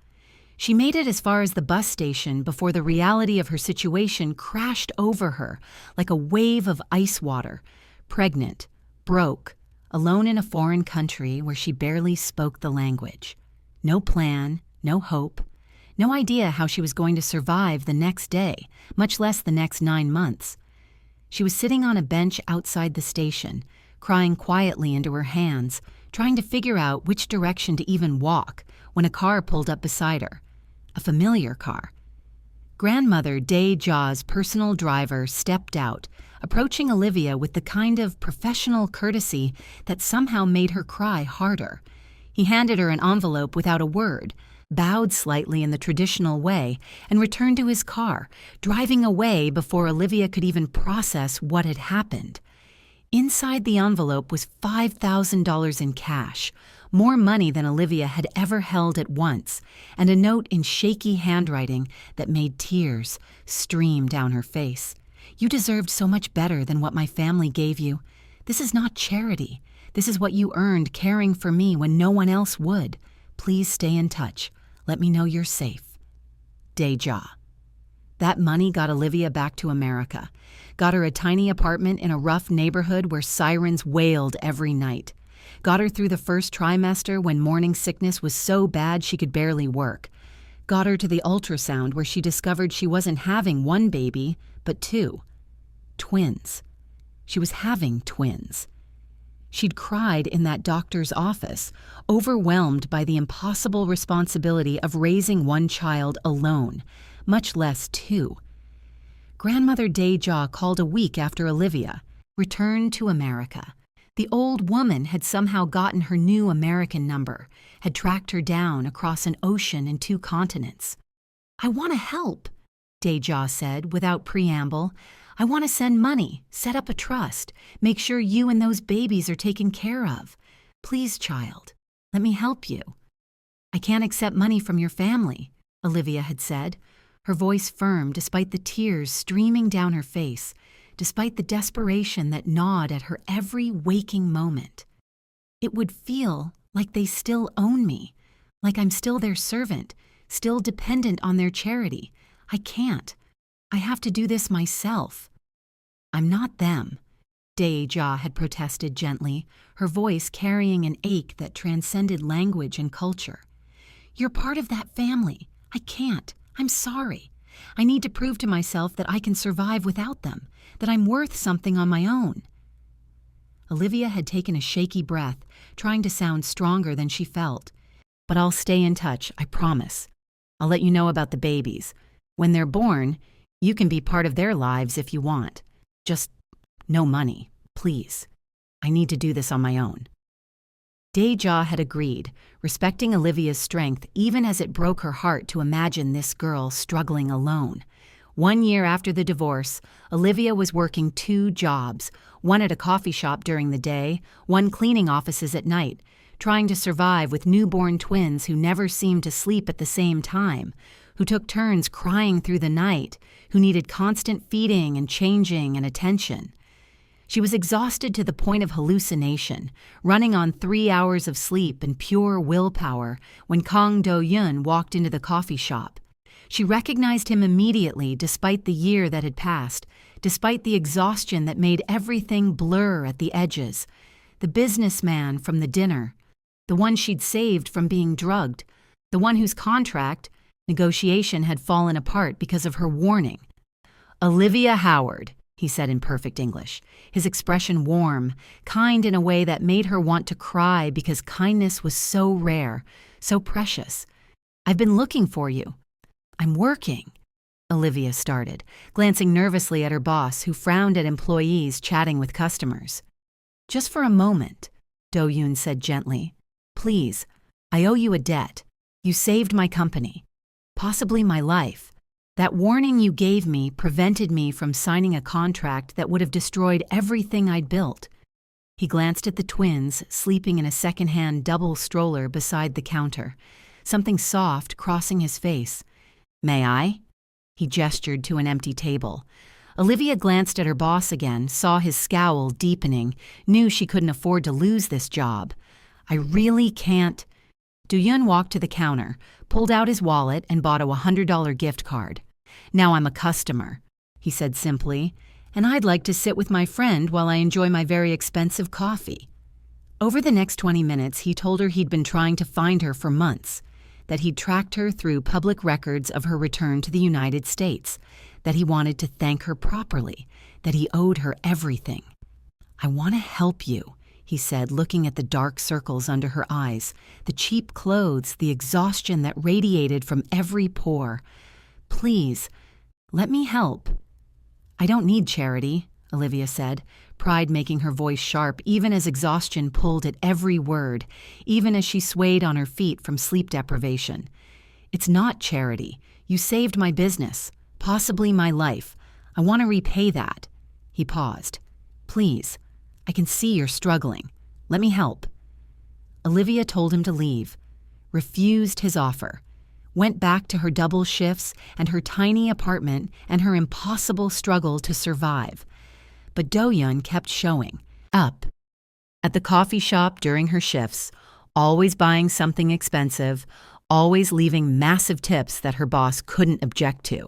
She made it as far as the bus station before the reality of her situation crashed over her like a wave of ice water, pregnant, broke, alone in a foreign country where she barely spoke the language. No plan, no hope, no idea how she was going to survive the next day, much less the next 9 months. She was sitting on a bench outside the station, crying quietly into her hands, trying to figure out which direction to even walk when a car pulled up beside her. A familiar car. Grandmother Dae-ja's personal driver stepped out, approaching Olivia with the kind of professional courtesy that somehow made her cry harder. He handed her an envelope without a word, bowed slightly in the traditional way, and returned to his car, driving away before Olivia could even process what had happened. Inside the envelope was $5,000 in cash, more money than Olivia had ever held at once, and a note in shaky handwriting that made tears stream down her face. "You deserved so much better than what my family gave you. This is not charity. This is what you earned caring for me when no one else would. Please stay in touch. Let me know you're safe. Deja." That money got Olivia back to America, got her a tiny apartment in a rough neighborhood where sirens wailed every night, got her through the first trimester when morning sickness was so bad she could barely work, got her to the ultrasound where she discovered she wasn't having one baby, but two. Twins. She was having twins. She'd cried in that doctor's office, overwhelmed by the impossible responsibility of raising one child alone, much less two. Grandmother Deja called a week after Olivia returned to America. The old woman had somehow gotten her new American number, had tracked her down across an ocean and 2 continents. "I want to help," Deja said without preamble. "I want to send money, set up a trust, make sure you and those babies are taken care of. Please, child, let me help you." "I can't accept money from your family," Olivia had said, her voice firm despite the tears streaming down her face, despite the desperation that gnawed at her every waking moment. "It would feel like they still own me, like I'm still their servant, still dependent on their charity. I can't. I have to do this myself." "I'm not them," Deja had protested gently, her voice carrying an ache that transcended language and culture. "You're part of that family. I can't. I'm sorry. I need to prove to myself that I can survive without them, that I'm worth something on my own." Olivia had taken a shaky breath, trying to sound stronger than she felt. "But I'll stay in touch, I promise. I'll let you know about the babies. When they're born, you can be part of their lives if you want. Just no money, please. I need to do this on my own." Deja had agreed, respecting Olivia's strength even as it broke her heart to imagine this girl struggling alone. 1 year after the divorce, Olivia was working 2 jobs, one at a coffee shop during the day, one cleaning offices at night, trying to survive with newborn twins who never seemed to sleep at the same time, who took turns crying through the night, who needed constant feeding and changing and attention. She was exhausted to the point of hallucination, running on 3 hours of sleep and pure willpower when Kang Do-yun walked into the coffee shop. She recognized him immediately despite the year that had passed, despite the exhaustion that made everything blur at the edges. The businessman from the dinner, the one she'd saved from being drugged, the one whose contract negotiation had fallen apart because of her warning. "Olivia Howard," he said in perfect English, his expression warm, kind in a way that made her want to cry because kindness was so rare, so precious. "I've been looking for you." "I'm working," Olivia started, glancing nervously at her boss who frowned at employees chatting with customers. "Just for a moment," Do-yun said gently. "Please, I owe you a debt. You saved my company, possibly my life. That warning you gave me prevented me from signing a contract that would have destroyed everything I'd built." He glanced at the twins sleeping in a second-hand double stroller beside the counter, something soft crossing his face. "May I?" He gestured to an empty table. Olivia glanced at her boss again, saw his scowl deepening, knew she couldn't afford to lose this job. "I really can't." Do-yun walked to the counter, pulled out his wallet, and bought a $100 gift card. "Now I'm a customer," he said simply, "and I'd like to sit with my friend while I enjoy my very expensive coffee." Over the next 20 minutes, he told her he'd been trying to find her for months, that he'd tracked her through public records of her return to the United States, that he wanted to thank her properly, that he owed her everything. "I want to help you," he said, looking at the dark circles under her eyes, the cheap clothes, the exhaustion that radiated from every pore. "Please, let me help." "I don't need charity," Olivia said, pride making her voice sharp even as exhaustion pulled at every word, even as she swayed on her feet from sleep deprivation. "It's not charity. You saved my business, possibly my life. I want to repay that." He paused. "Please, I can see you're struggling. Let me help." Olivia told him to leave, refused his offer, went back to her double shifts and her tiny apartment and her impossible struggle to survive. But Do-Yun kept showing up at the coffee shop during her shifts, always buying something expensive, always leaving massive tips that her boss couldn't object to.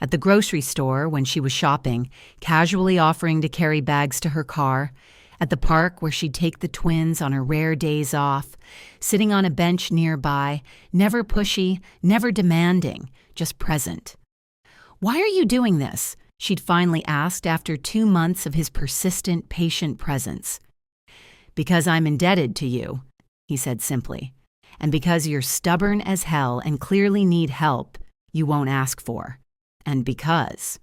At the grocery store when she was shopping, casually offering to carry bags to her car. At the park where she'd take the twins on her rare days off, sitting on a bench nearby, never pushy, never demanding, just present. "Why are you doing this?" she'd finally asked after 2 months of his persistent, patient presence. "Because I'm indebted to you," he said simply. "And because you're stubborn as hell and clearly need help you won't ask for. And because..."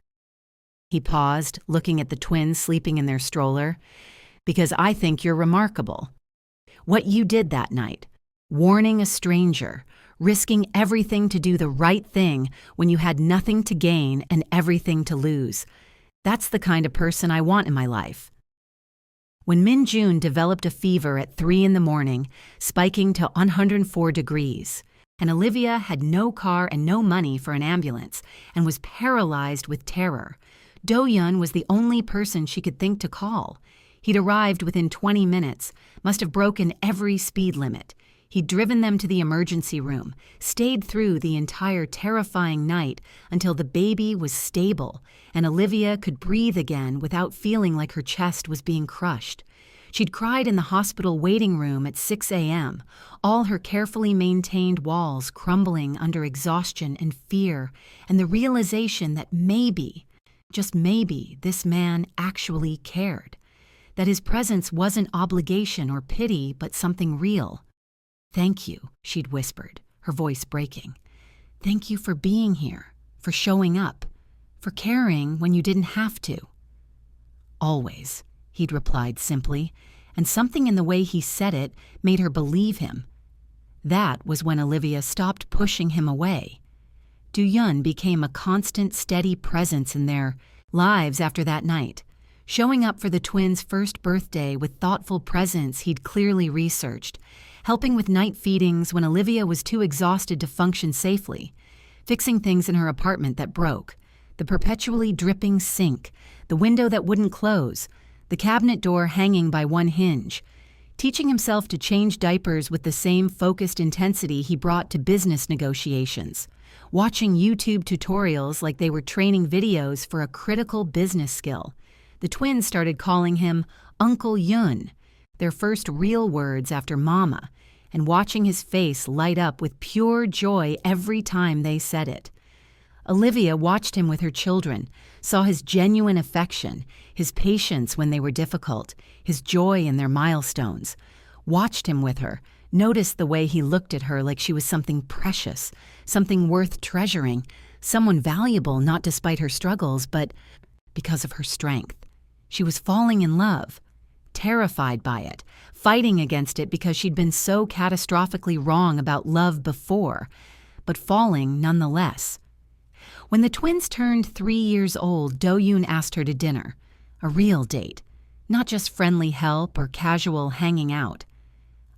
He paused, looking at the twins sleeping in their stroller. "Because I think you're remarkable. What you did that night, warning a stranger, risking everything to do the right thing when you had nothing to gain and everything to lose. That's the kind of person I want in my life." When Min-Jun developed a fever at 3 in the morning, spiking to 104 degrees, and Olivia had no car and no money for an ambulance and was paralyzed with terror, Do-Yun was the only person she could think to call. He'd arrived within 20 minutes, must have broken every speed limit. He'd driven them to the emergency room, stayed through the entire terrifying night until the baby was stable and Olivia could breathe again without feeling like her chest was being crushed. She'd cried in the hospital waiting room at 6 a.m., all her carefully maintained walls crumbling under exhaustion and fear and the realization that maybe, just maybe, this man actually cared. That his presence wasn't obligation or pity, but something real. "Thank you," she'd whispered, her voice breaking. "Thank you for being here, for showing up, for caring when you didn't have to." "Always," he'd replied simply, and something in the way he said it made her believe him. That was when Olivia stopped pushing him away. Do-Yun became a constant, steady presence in their lives after that night, showing up for the twins' first birthday with thoughtful presence he'd clearly researched, helping with night feedings when Olivia was too exhausted to function safely, fixing things in her apartment that broke, the perpetually dripping sink, the window that wouldn't close, the cabinet door hanging by one hinge, teaching himself to change diapers with the same focused intensity he brought to business negotiations, watching YouTube tutorials like they were training videos for a critical business skill. The twins started calling him Uncle Yun, their first real words after Mama, and watching his face light up with pure joy every time they said it. Olivia watched him with her children, saw his genuine affection, his patience when they were difficult, his joy in their milestones, watched him with her, noticed the way he looked at her like she was something precious, something worth treasuring, someone valuable not despite her struggles, but because of her strength. She was falling in love, terrified by it, fighting against it because she'd been so catastrophically wrong about love before, but falling nonetheless. When the twins turned 3 years old, Do-Yun asked her to dinner, a real date, not just friendly help or casual hanging out.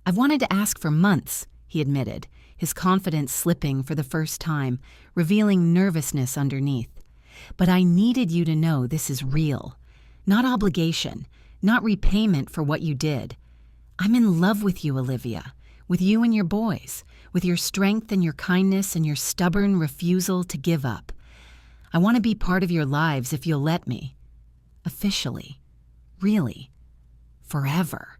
"I've wanted to ask for months," he admitted, his confidence slipping for the first time, revealing nervousness underneath. "But I needed you to know this is real. Not obligation, not repayment for what you did. I'm in love with you, Olivia, with you and your boys, with your strength and your kindness and your stubborn refusal to give up. I want to be part of your lives if you'll let me. Officially. Really. Forever."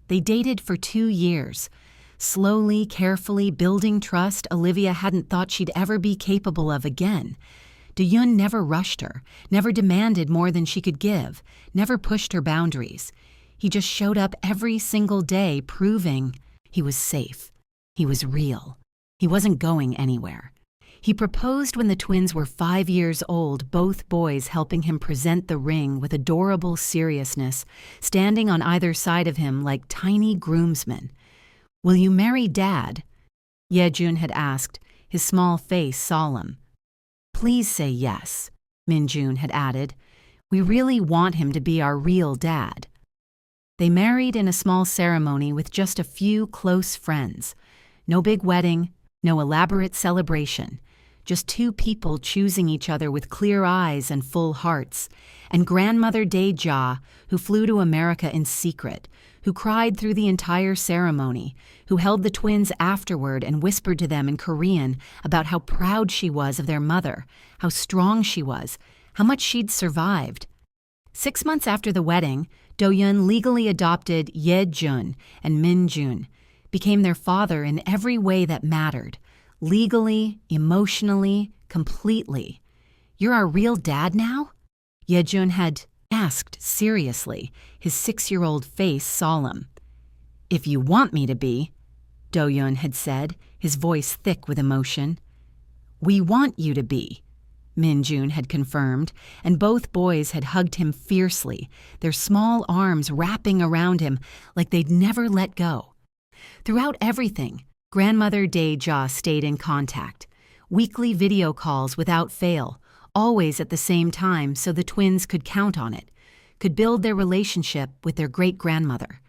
They dated for 2 years, slowly, carefully building trust Olivia hadn't thought she'd ever be capable of again. Do-Yun never rushed her, never demanded more than she could give, never pushed her boundaries. He just showed up every single day proving he was safe. He was real. He wasn't going anywhere. He proposed when the twins were 5 years old, both boys helping him present the ring with adorable seriousness, standing on either side of him like tiny groomsmen. "Will you marry Dad?" Ye Jun had asked, his small face solemn. "Please say yes," Min-Jun had added. "We really want him to be our real dad." They married in a small ceremony with just a few close friends. No big wedding, no elaborate celebration. Just two people choosing each other with clear eyes and full hearts. And grandmother Dae-ja, who flew to America in secret, who cried through the entire ceremony, who held the twins afterward and whispered to them in Korean about how proud she was of their mother, how strong she was, how much she'd survived. 6 months after the wedding, Do-yeon legally adopted Ye-jun and Min-jun, became their father in every way that mattered, legally, emotionally, completely. "You're our real dad now?" Ye-jun had asked seriously, his 6-year-old face solemn. "If you want me to be," Do-yeon had said, his voice thick with emotion. "We want you to be," Min-jun had confirmed, and both boys had hugged him fiercely, their small arms wrapping around him like they'd never let go. Throughout everything, grandmother Dae-ja stayed in contact. Weekly video calls without fail, always at the same time so the twins could count on it, could build their relationship with their great-grandmother.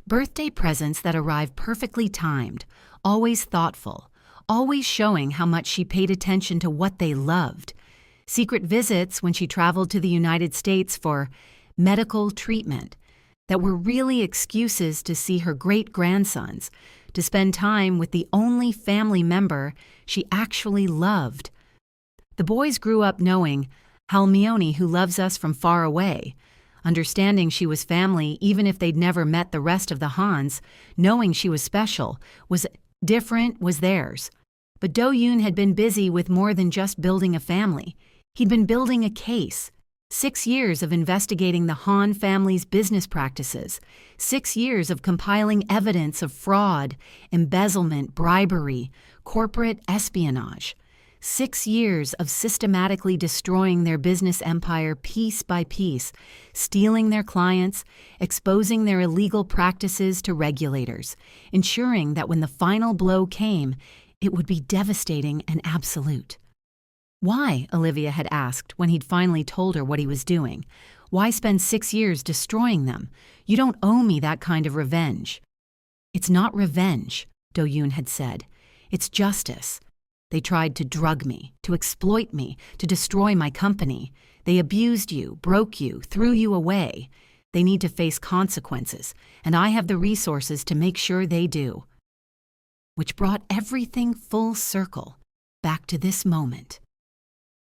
Birthday presents that arrived perfectly timed, always thoughtful, always showing how much she paid attention to what they loved. Secret visits when she traveled to the United States for medical treatment that were really excuses to see her great-grandsons, to spend time with the only family member she actually loved. The boys grew up knowing Halmione, who loves us from far away, understanding she was family even if they'd never met the rest of the Hans, knowing she was special, was different, was theirs. But Do-yeon had been busy with more than just building a family. He'd been building a case. 6 years of investigating the Han family's business practices. 6 years of compiling evidence of fraud, embezzlement, bribery, corporate espionage. 6 years of systematically destroying their business empire piece by piece, stealing their clients, exposing their illegal practices to regulators, ensuring that when the final blow came, it would be devastating and absolute. "Why?" Olivia had asked when he'd finally told her what he was doing. "Why spend 6 years destroying them? You don't owe me that kind of revenge." "It's not revenge," Do-yeon had said. "It's justice. They tried to drug me, to exploit me, to destroy my company. They abused you, broke you, threw you away. They need to face consequences, and I have the resources to make sure they do." Which brought everything full circle, back to this moment.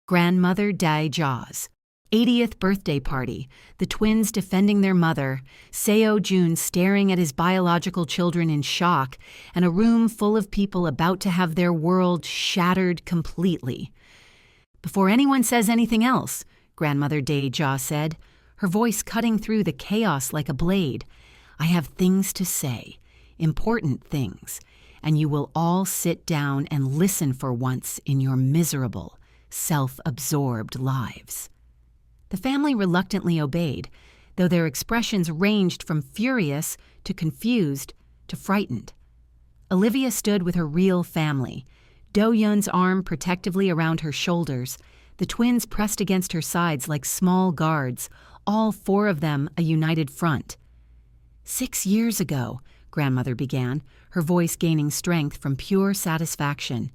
Grandmother Dae-ja's 80th birthday party, the twins defending their mother, Seo Jun staring at his biological children in shock, and a room full of people about to have their world shattered completely. "Before anyone says anything else," Grandmother Dae-ja said, her voice cutting through the chaos like a blade, "I have things to say, important things, and you will all sit down and listen for once in your miserable, self-absorbed lives." The family reluctantly obeyed, though their expressions ranged from furious to confused to frightened. Olivia stood with her real family, Do-yeon's arm protectively around her shoulders, the twins pressed against her sides like small guards, all 4 of them a united front. "6 years ago," Grandmother began, her voice gaining strength from pure satisfaction,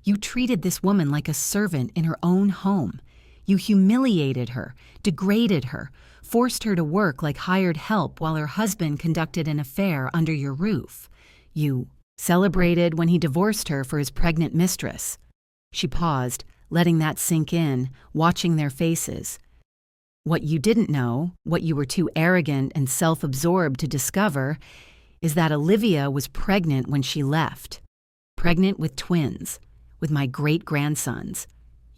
"you treated this woman like a servant in her own home. You humiliated her, degraded her, forced her to work like hired help while her husband conducted an affair under your roof. You celebrated when he divorced her for his pregnant mistress." She paused, letting that sink in, watching their faces. "What you didn't know, what you were too arrogant and self-absorbed to discover, is that Olivia was pregnant when she left. Pregnant with twins, with my great-grandsons.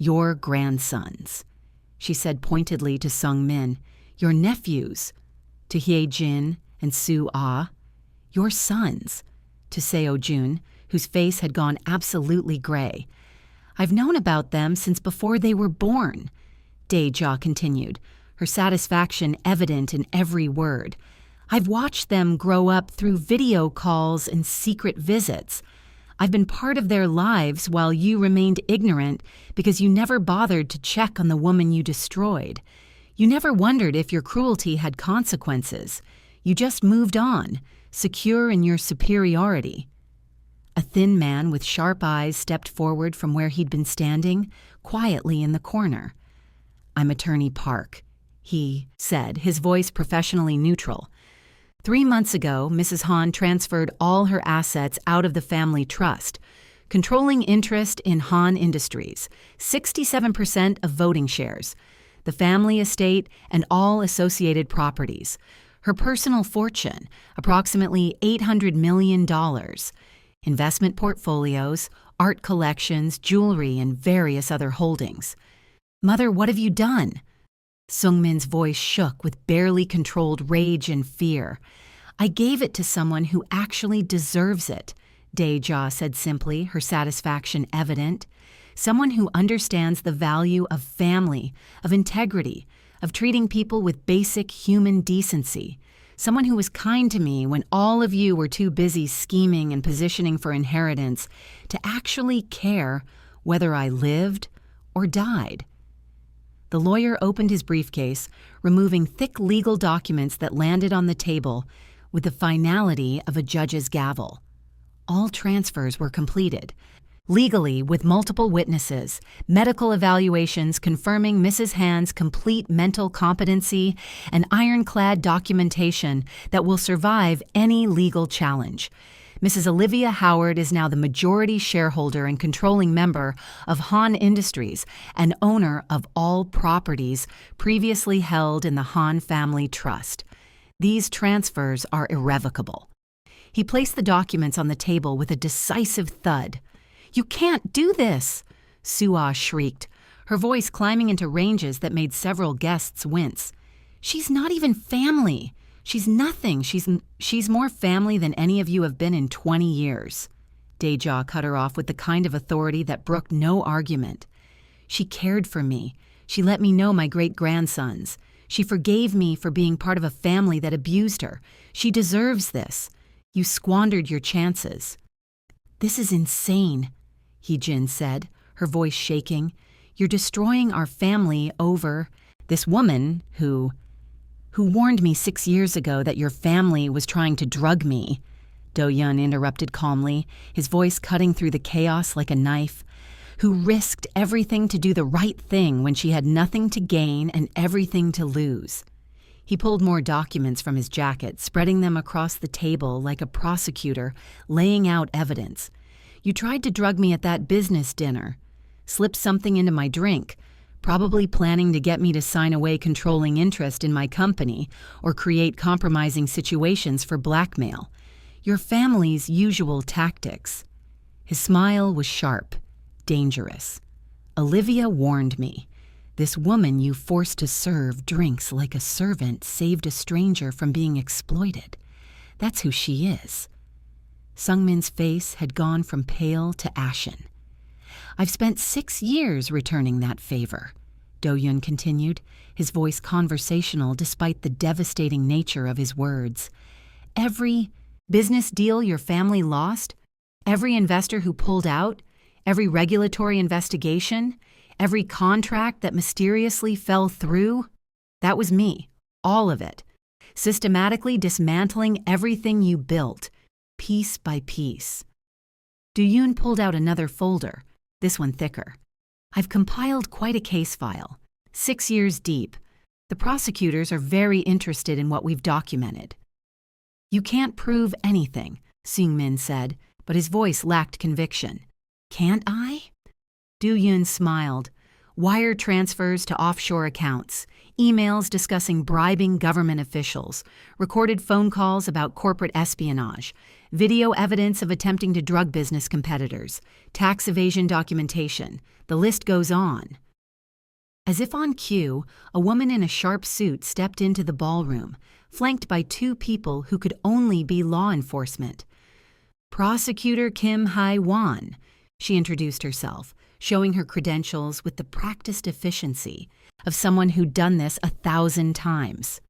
Your grandsons," she said pointedly to Sung-min. "Your nephews," to Hye-jin and Soo-ah. "Your sons," to Seo Jun, whose face had gone absolutely gray. "I've known about them since before they were born," Dae-ja continued, her satisfaction evident in every word. "I've watched them grow up through video calls and secret visits. I've been part of their lives while you remained ignorant because you never bothered to check on the woman you destroyed. You never wondered if your cruelty had consequences. You just moved on, secure in your superiority. A thin man with sharp eyes stepped forward from where he'd been standing, quietly in the corner. "I'm Attorney Park," he said, his voice professionally neutral. 3 months ago, Mrs. Han transferred all her assets out of the family trust, controlling interest in Han Industries, 67% of voting shares, the family estate, and all associated properties. Her personal fortune, approximately $800 million. Investment portfolios, art collections, jewelry, and various other holdings. "Mother, what have you done?" Sungmin's voice shook with barely controlled rage and fear. "I gave it to someone who actually deserves it," Dae-ja said simply, her satisfaction evident. "Someone who understands the value of family, of integrity, of treating people with basic human decency. Someone who was kind to me when all of you were too busy scheming and positioning for inheritance to actually care whether I lived or died." The lawyer opened his briefcase, removing thick legal documents that landed on the table with the finality of a judge's gavel. All transfers were completed. Legally, with multiple witnesses, medical evaluations confirming Mrs. Han's complete mental competency, and ironclad documentation that will survive any legal challenge. Mrs. Olivia Howard is now the majority shareholder and controlling member of Han Industries and owner of all properties previously held in the Han Family Trust. These transfers are irrevocable. He placed the documents on the table with a decisive thud. "You can't do this!" Sua shrieked, her voice climbing into ranges that made several guests wince. "She's not even family. She's nothing. She's more family than any of you have been in 20 years. Dae-ja cut her off with the kind of authority that brooked no argument. "She cared for me. She let me know my great-grandsons. She forgave me for being part of a family that abused her. She deserves this. You squandered your chances." "This is insane," Hee-jin said, her voice shaking. "You're destroying our family over this woman who warned me 6 years ago that your family was trying to drug me," Do-yeon interrupted calmly, his voice cutting through the chaos like a knife. "Who risked everything to do the right thing when she had nothing to gain and everything to lose." He pulled more documents from his jacket, spreading them across the table like a prosecutor laying out evidence. "You tried to drug me at that business dinner. Slipped something into my drink, probably planning to get me to sign away controlling interest in my company or create compromising situations for blackmail. Your family's usual tactics." His smile was sharp, dangerous. "Olivia warned me. This woman you forced to serve drinks like a servant saved a stranger from being exploited. That's who she is." Sungmin's face had gone from pale to ashen. "I've spent 6 years returning that favor," Do-yeon continued, his voice conversational despite the devastating nature of his words. "Every business deal your family lost, every investor who pulled out, every regulatory investigation, every contract that mysteriously fell through, that was me, all of it, systematically dismantling everything you built, piece by piece." Do-yoon pulled out another folder, this one thicker. "I've compiled quite a case file, 6 years deep. The prosecutors are very interested in what we've documented." "You can't prove anything," Seung-min said, but his voice lacked conviction. "Can't I?" Do-yoon smiled. "Wire transfers to offshore accounts, emails discussing bribing government officials, recorded phone calls about corporate espionage, video evidence of attempting to drug business competitors, tax evasion documentation. The list goes on." As if on cue, a woman in a sharp suit stepped into the ballroom, flanked by 2 people who could only be law enforcement. "Prosecutor Kim Hae-won," she introduced herself, showing her credentials with the practiced efficiency of someone who'd done this 1,000 times.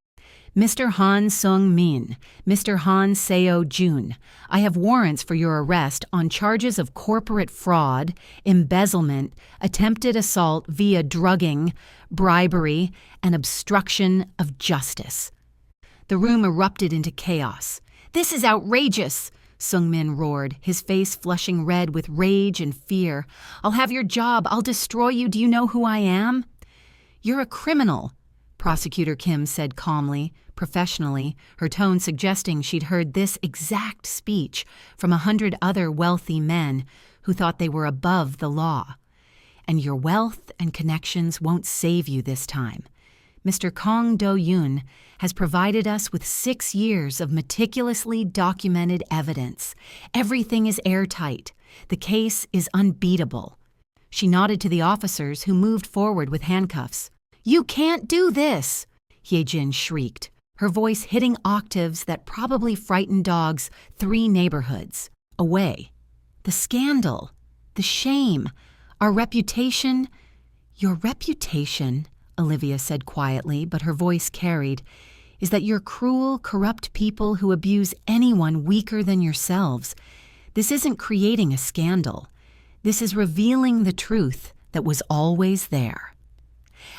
"Mr. Han Sung-min, Mr. Han Seo Jun, I have warrants for your arrest on charges of corporate fraud, embezzlement, attempted assault via drugging, bribery, and obstruction of justice." The room erupted into chaos. "This is outrageous!" Sung-min roared, his face flushing red with rage and fear. "I'll have your job. I'll destroy you. Do you know who I am?" "You're a criminal," Prosecutor Kim said calmly, professionally, her tone suggesting she'd heard this exact speech from 100 other wealthy men who thought they were above the law. "And your wealth and connections won't save you this time. Mr. Kong Do-yoon has provided us with 6 years of meticulously documented evidence. Everything is airtight. The case is unbeatable." She nodded to the officers who moved forward with handcuffs. "You can't do this!" Hye-jin shrieked, her voice hitting octaves that probably frightened dogs 3 neighborhoods away. "The scandal, the shame, our reputation—" "Your reputation," Olivia said quietly, but her voice carried, "is that you're cruel, corrupt people who abuse anyone weaker than yourselves. This isn't creating a scandal. This is revealing the truth that was always there."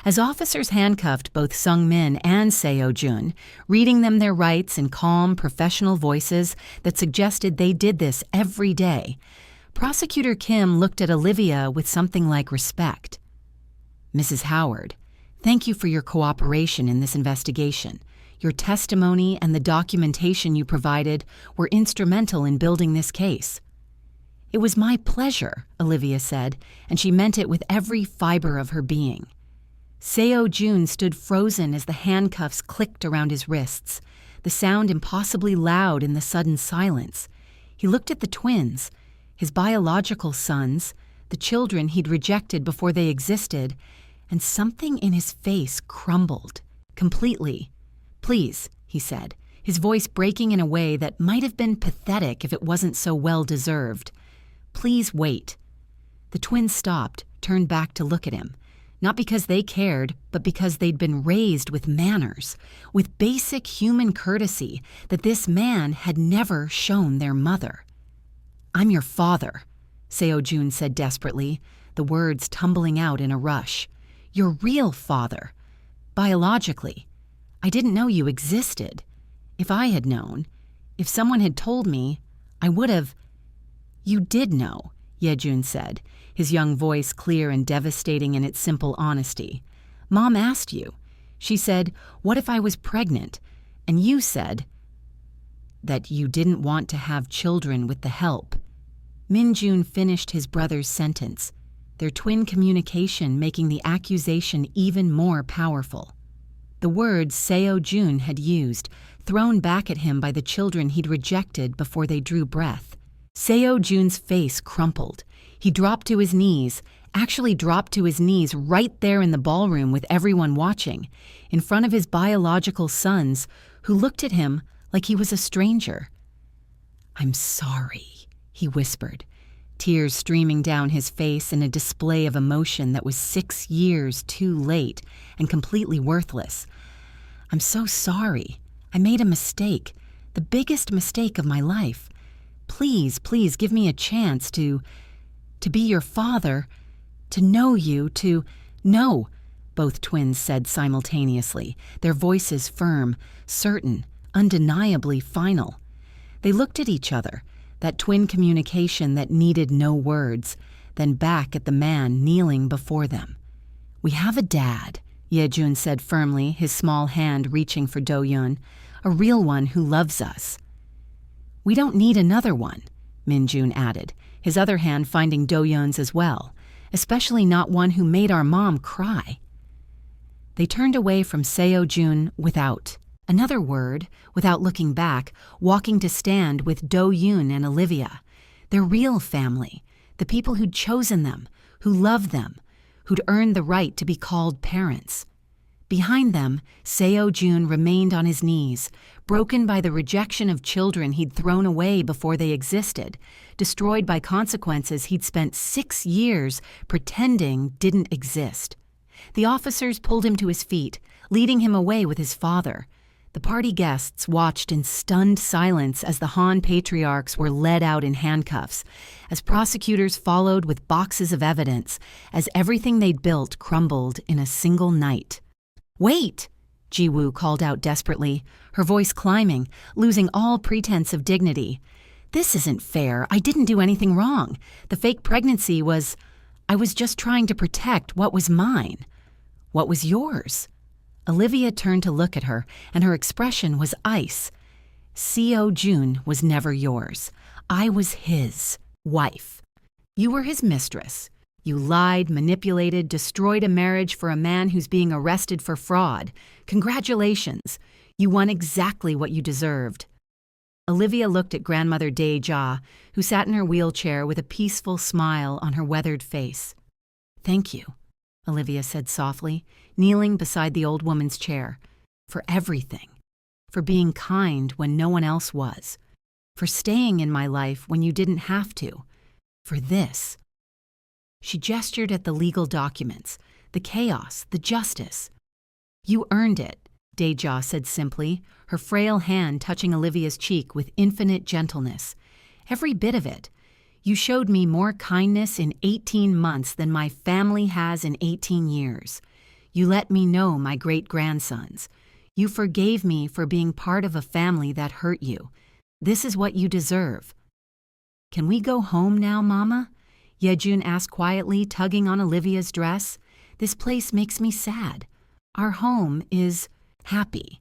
As officers handcuffed both Sung-min and Seo Jun, reading them their rights in calm, professional voices that suggested they did this every day, Prosecutor Kim looked at Olivia with something like respect. "Mrs. Howard, thank you for your cooperation in this investigation. Your testimony and the documentation you provided were instrumental in building this case." "It was my pleasure," Olivia said, and she meant it with every fiber of her being. Seo Jun stood frozen as the handcuffs clicked around his wrists, the sound impossibly loud in the sudden silence. He looked at the twins, his biological sons, the children he'd rejected before they existed, and something in his face crumbled, completely. "Please," he said, his voice breaking in a way that might have been pathetic if it wasn't so well-deserved. "Please wait." The twins stopped, turned back to look at him. Not because they cared, but because they'd been raised with manners, with basic human courtesy that this man had never shown their mother. "I'm your father," Seo Jun said desperately, the words tumbling out in a rush. "Your real father. Biologically. I didn't know you existed. If I had known, if someone had told me, I would have—" "You did know," Ye-jun said, his young voice clear and devastating in its simple honesty. "Mom asked you. She said, 'What if I was pregnant?' And you said that you didn't want to have children with the help." Min-jun finished his brother's sentence, their twin communication making the accusation even more powerful. The words Seo Jun had used, thrown back at him by the children he'd rejected before they drew breath. Seo Jun's face crumpled. He dropped to his knees, actually dropped to his knees right there in the ballroom with everyone watching, in front of his biological sons, who looked at him like he was a stranger. "I'm sorry," he whispered, tears streaming down his face in a display of emotion that was 6 years too late and completely worthless. "I'm so sorry. I made a mistake, the biggest mistake of my life. Please, please give me a chance to be your father, to know you, to—" "No," both twins said simultaneously, their voices firm, certain, undeniably final. They looked at each other, that twin communication that needed no words, then back at the man kneeling before them. "We have a dad," Ye-jun said firmly, his small hand reaching for Do-yoon, "a real one who loves us." "We don't need another one," Min-jun added, his other hand finding Do-yoon's as well, "especially not one who made our mom cry." They turned away from Seo Jun without another word, without looking back, walking to stand with Do-yoon and Olivia, their real family, the people who'd chosen them, who loved them, who'd earned the right to be called parents. Behind them, Seo Jun remained on his knees, broken by the rejection of children he'd thrown away before they existed, destroyed by consequences he'd spent 6 years pretending didn't exist. The officers pulled him to his feet, leading him away with his father. The party guests watched in stunned silence as the Han patriarchs were led out in handcuffs, as prosecutors followed with boxes of evidence, as everything they'd built crumbled in a single night. "Wait!" Ji-woo called out desperately, her voice climbing, losing all pretense of dignity. This isn't fair. I didn't do anything wrong. The fake pregnancy was... I was just trying to protect what was mine. What was yours? Olivia turned to look at her, and her expression was ice. Seo Jun was never yours. I was his wife. You were his mistress. You lied, manipulated, destroyed a marriage for a man who's being arrested for fraud. Congratulations. You won exactly what you deserved. Olivia looked at grandmother Dae-ja, who sat in her wheelchair with a peaceful smile on her weathered face. Thank you, Olivia said softly, kneeling beside the old woman's chair. For everything. For being kind when no one else was. For staying in my life when you didn't have to. For this. She gestured at the legal documents, the chaos, the justice. You earned it, Dae-ja said simply, her frail hand touching Olivia's cheek with infinite gentleness. Every bit of it. You showed me more kindness in 18 months than my family has in 18 years. You let me know my great-grandsons. You forgave me for being part of a family that hurt you. This is what you deserve. Can we go home now, Mama? Ye-jun asked quietly, tugging on Olivia's dress. This place makes me sad. Our home is happy.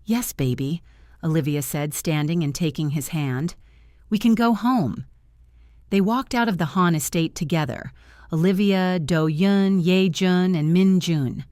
Yes, baby, Olivia said, standing and taking his hand. We can go home. They walked out of the Han estate together, Olivia, Do-yun, Ye-jun, and Min-jun.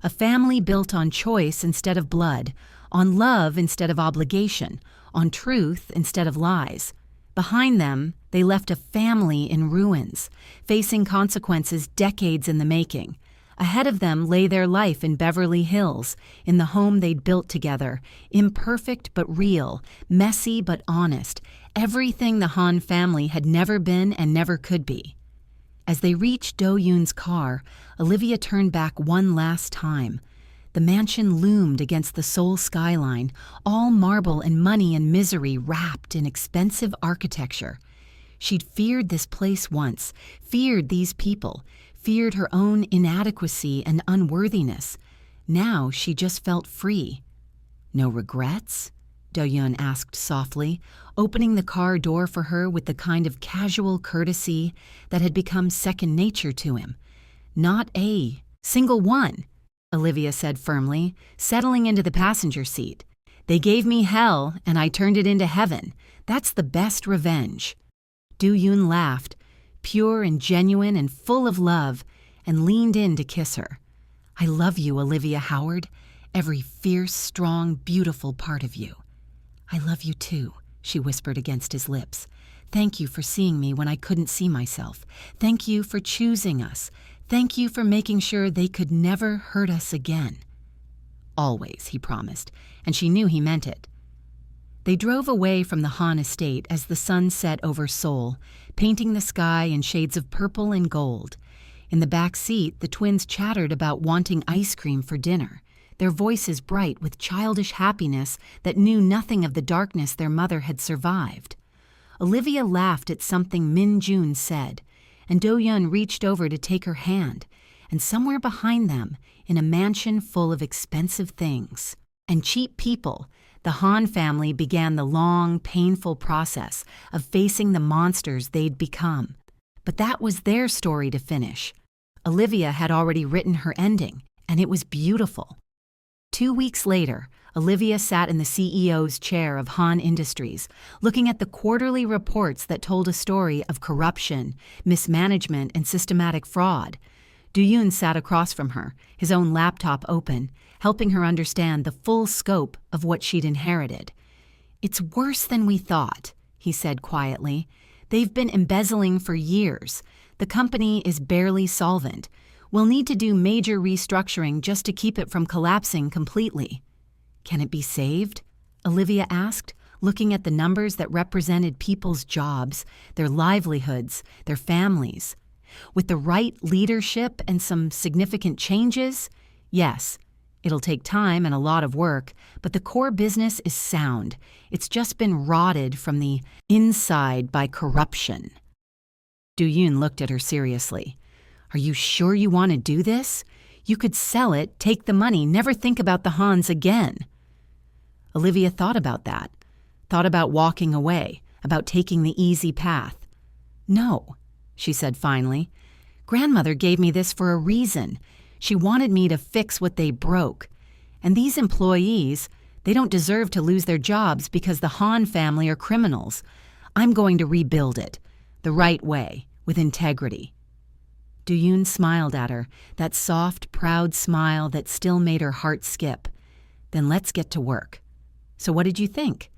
A family built on choice instead of blood, on love instead of obligation, on truth instead of lies. Behind them, they left a family in ruins, facing consequences decades in the making. Ahead of them lay their life in Beverly Hills, in the home they'd built together, imperfect but real, messy but honest, everything the Han family had never been and never could be. As they reached Do-yoon's car, Olivia turned back one last time. The mansion loomed against the Seoul skyline, all marble and money and misery wrapped in expensive architecture. She'd feared this place once, feared these people, feared her own inadequacy and unworthiness. Now she just felt free. No regrets? Do-yun asked softly, opening the car door for her with the kind of casual courtesy that had become second nature to him. Not a single one, Olivia said firmly, settling into the passenger seat. They gave me hell, and I turned it into heaven. That's the best revenge. Do-yun laughed, pure and genuine and full of love, and leaned in to kiss her. I love you, Olivia Howard, every fierce, strong, beautiful part of you. I love you too, she whispered against his lips. Thank you for seeing me when I couldn't see myself. Thank you for choosing us. Thank you for making sure they could never hurt us again. Always, he promised, and she knew he meant it. They drove away from the Han estate as the sun set over Seoul, painting the sky in shades of purple and gold. In the back seat, the twins chattered about wanting ice cream for dinner, their voices bright with childish happiness that knew nothing of the darkness their mother had survived. Olivia laughed at something Min-jun said, and Do-yun reached over to take her hand, and somewhere behind them, in a mansion full of expensive things and cheap people, the Han family began the long, painful process of facing the monsters they'd become. But that was their story to finish. Olivia had already written her ending, and it was beautiful. 2 weeks later, Olivia sat in the CEO's chair of Han Industries, looking at the quarterly reports that told a story of corruption, mismanagement, and systematic fraud. Do-yun sat across from her, his own laptop open, helping her understand the full scope of what she'd inherited. It's worse than we thought, he said quietly. They've been embezzling for years. The company is barely solvent. We'll need to do major restructuring just to keep it from collapsing completely. Can it be saved? Olivia asked, looking at the numbers that represented people's jobs, their livelihoods, their families. With the right leadership and some significant changes? Yes. It'll take time and a lot of work, but the core business is sound. It's just been rotted from the inside by corruption. Do-yun looked at her seriously. Are you sure you want to do this? You could sell it, take the money, never think about the Hans again. Olivia thought about that, thought about walking away, about taking the easy path. No, she said finally. Grandmother gave me this for a reason. She wanted me to fix what they broke. And these employees, they don't deserve to lose their jobs because the Han family are criminals. I'm going to rebuild it, the right way, with integrity. Do-yoon smiled at her, that soft, proud smile that still made her heart skip. Then let's get to work. So what did you think?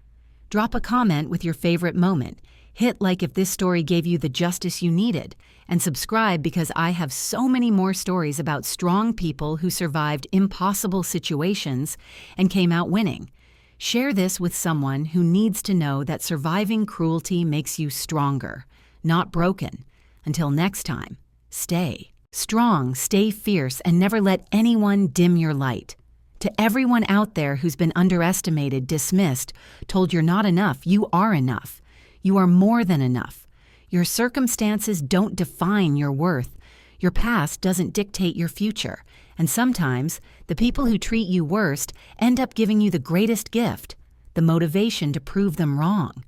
Drop a comment with your favorite moment. Hit like if this story gave you the justice you needed. And subscribe because I have so many more stories about strong people who survived impossible situations and came out winning. Share this with someone who needs to know that surviving cruelty makes you stronger, not broken. Until next time, stay strong, stay fierce, and never let anyone dim your light. To everyone out there who's been underestimated, dismissed, told you're not enough, you are enough. You are more than enough. Your circumstances don't define your worth. Your past doesn't dictate your future. And sometimes, the people who treat you worst end up giving you the greatest gift, the motivation to prove them wrong.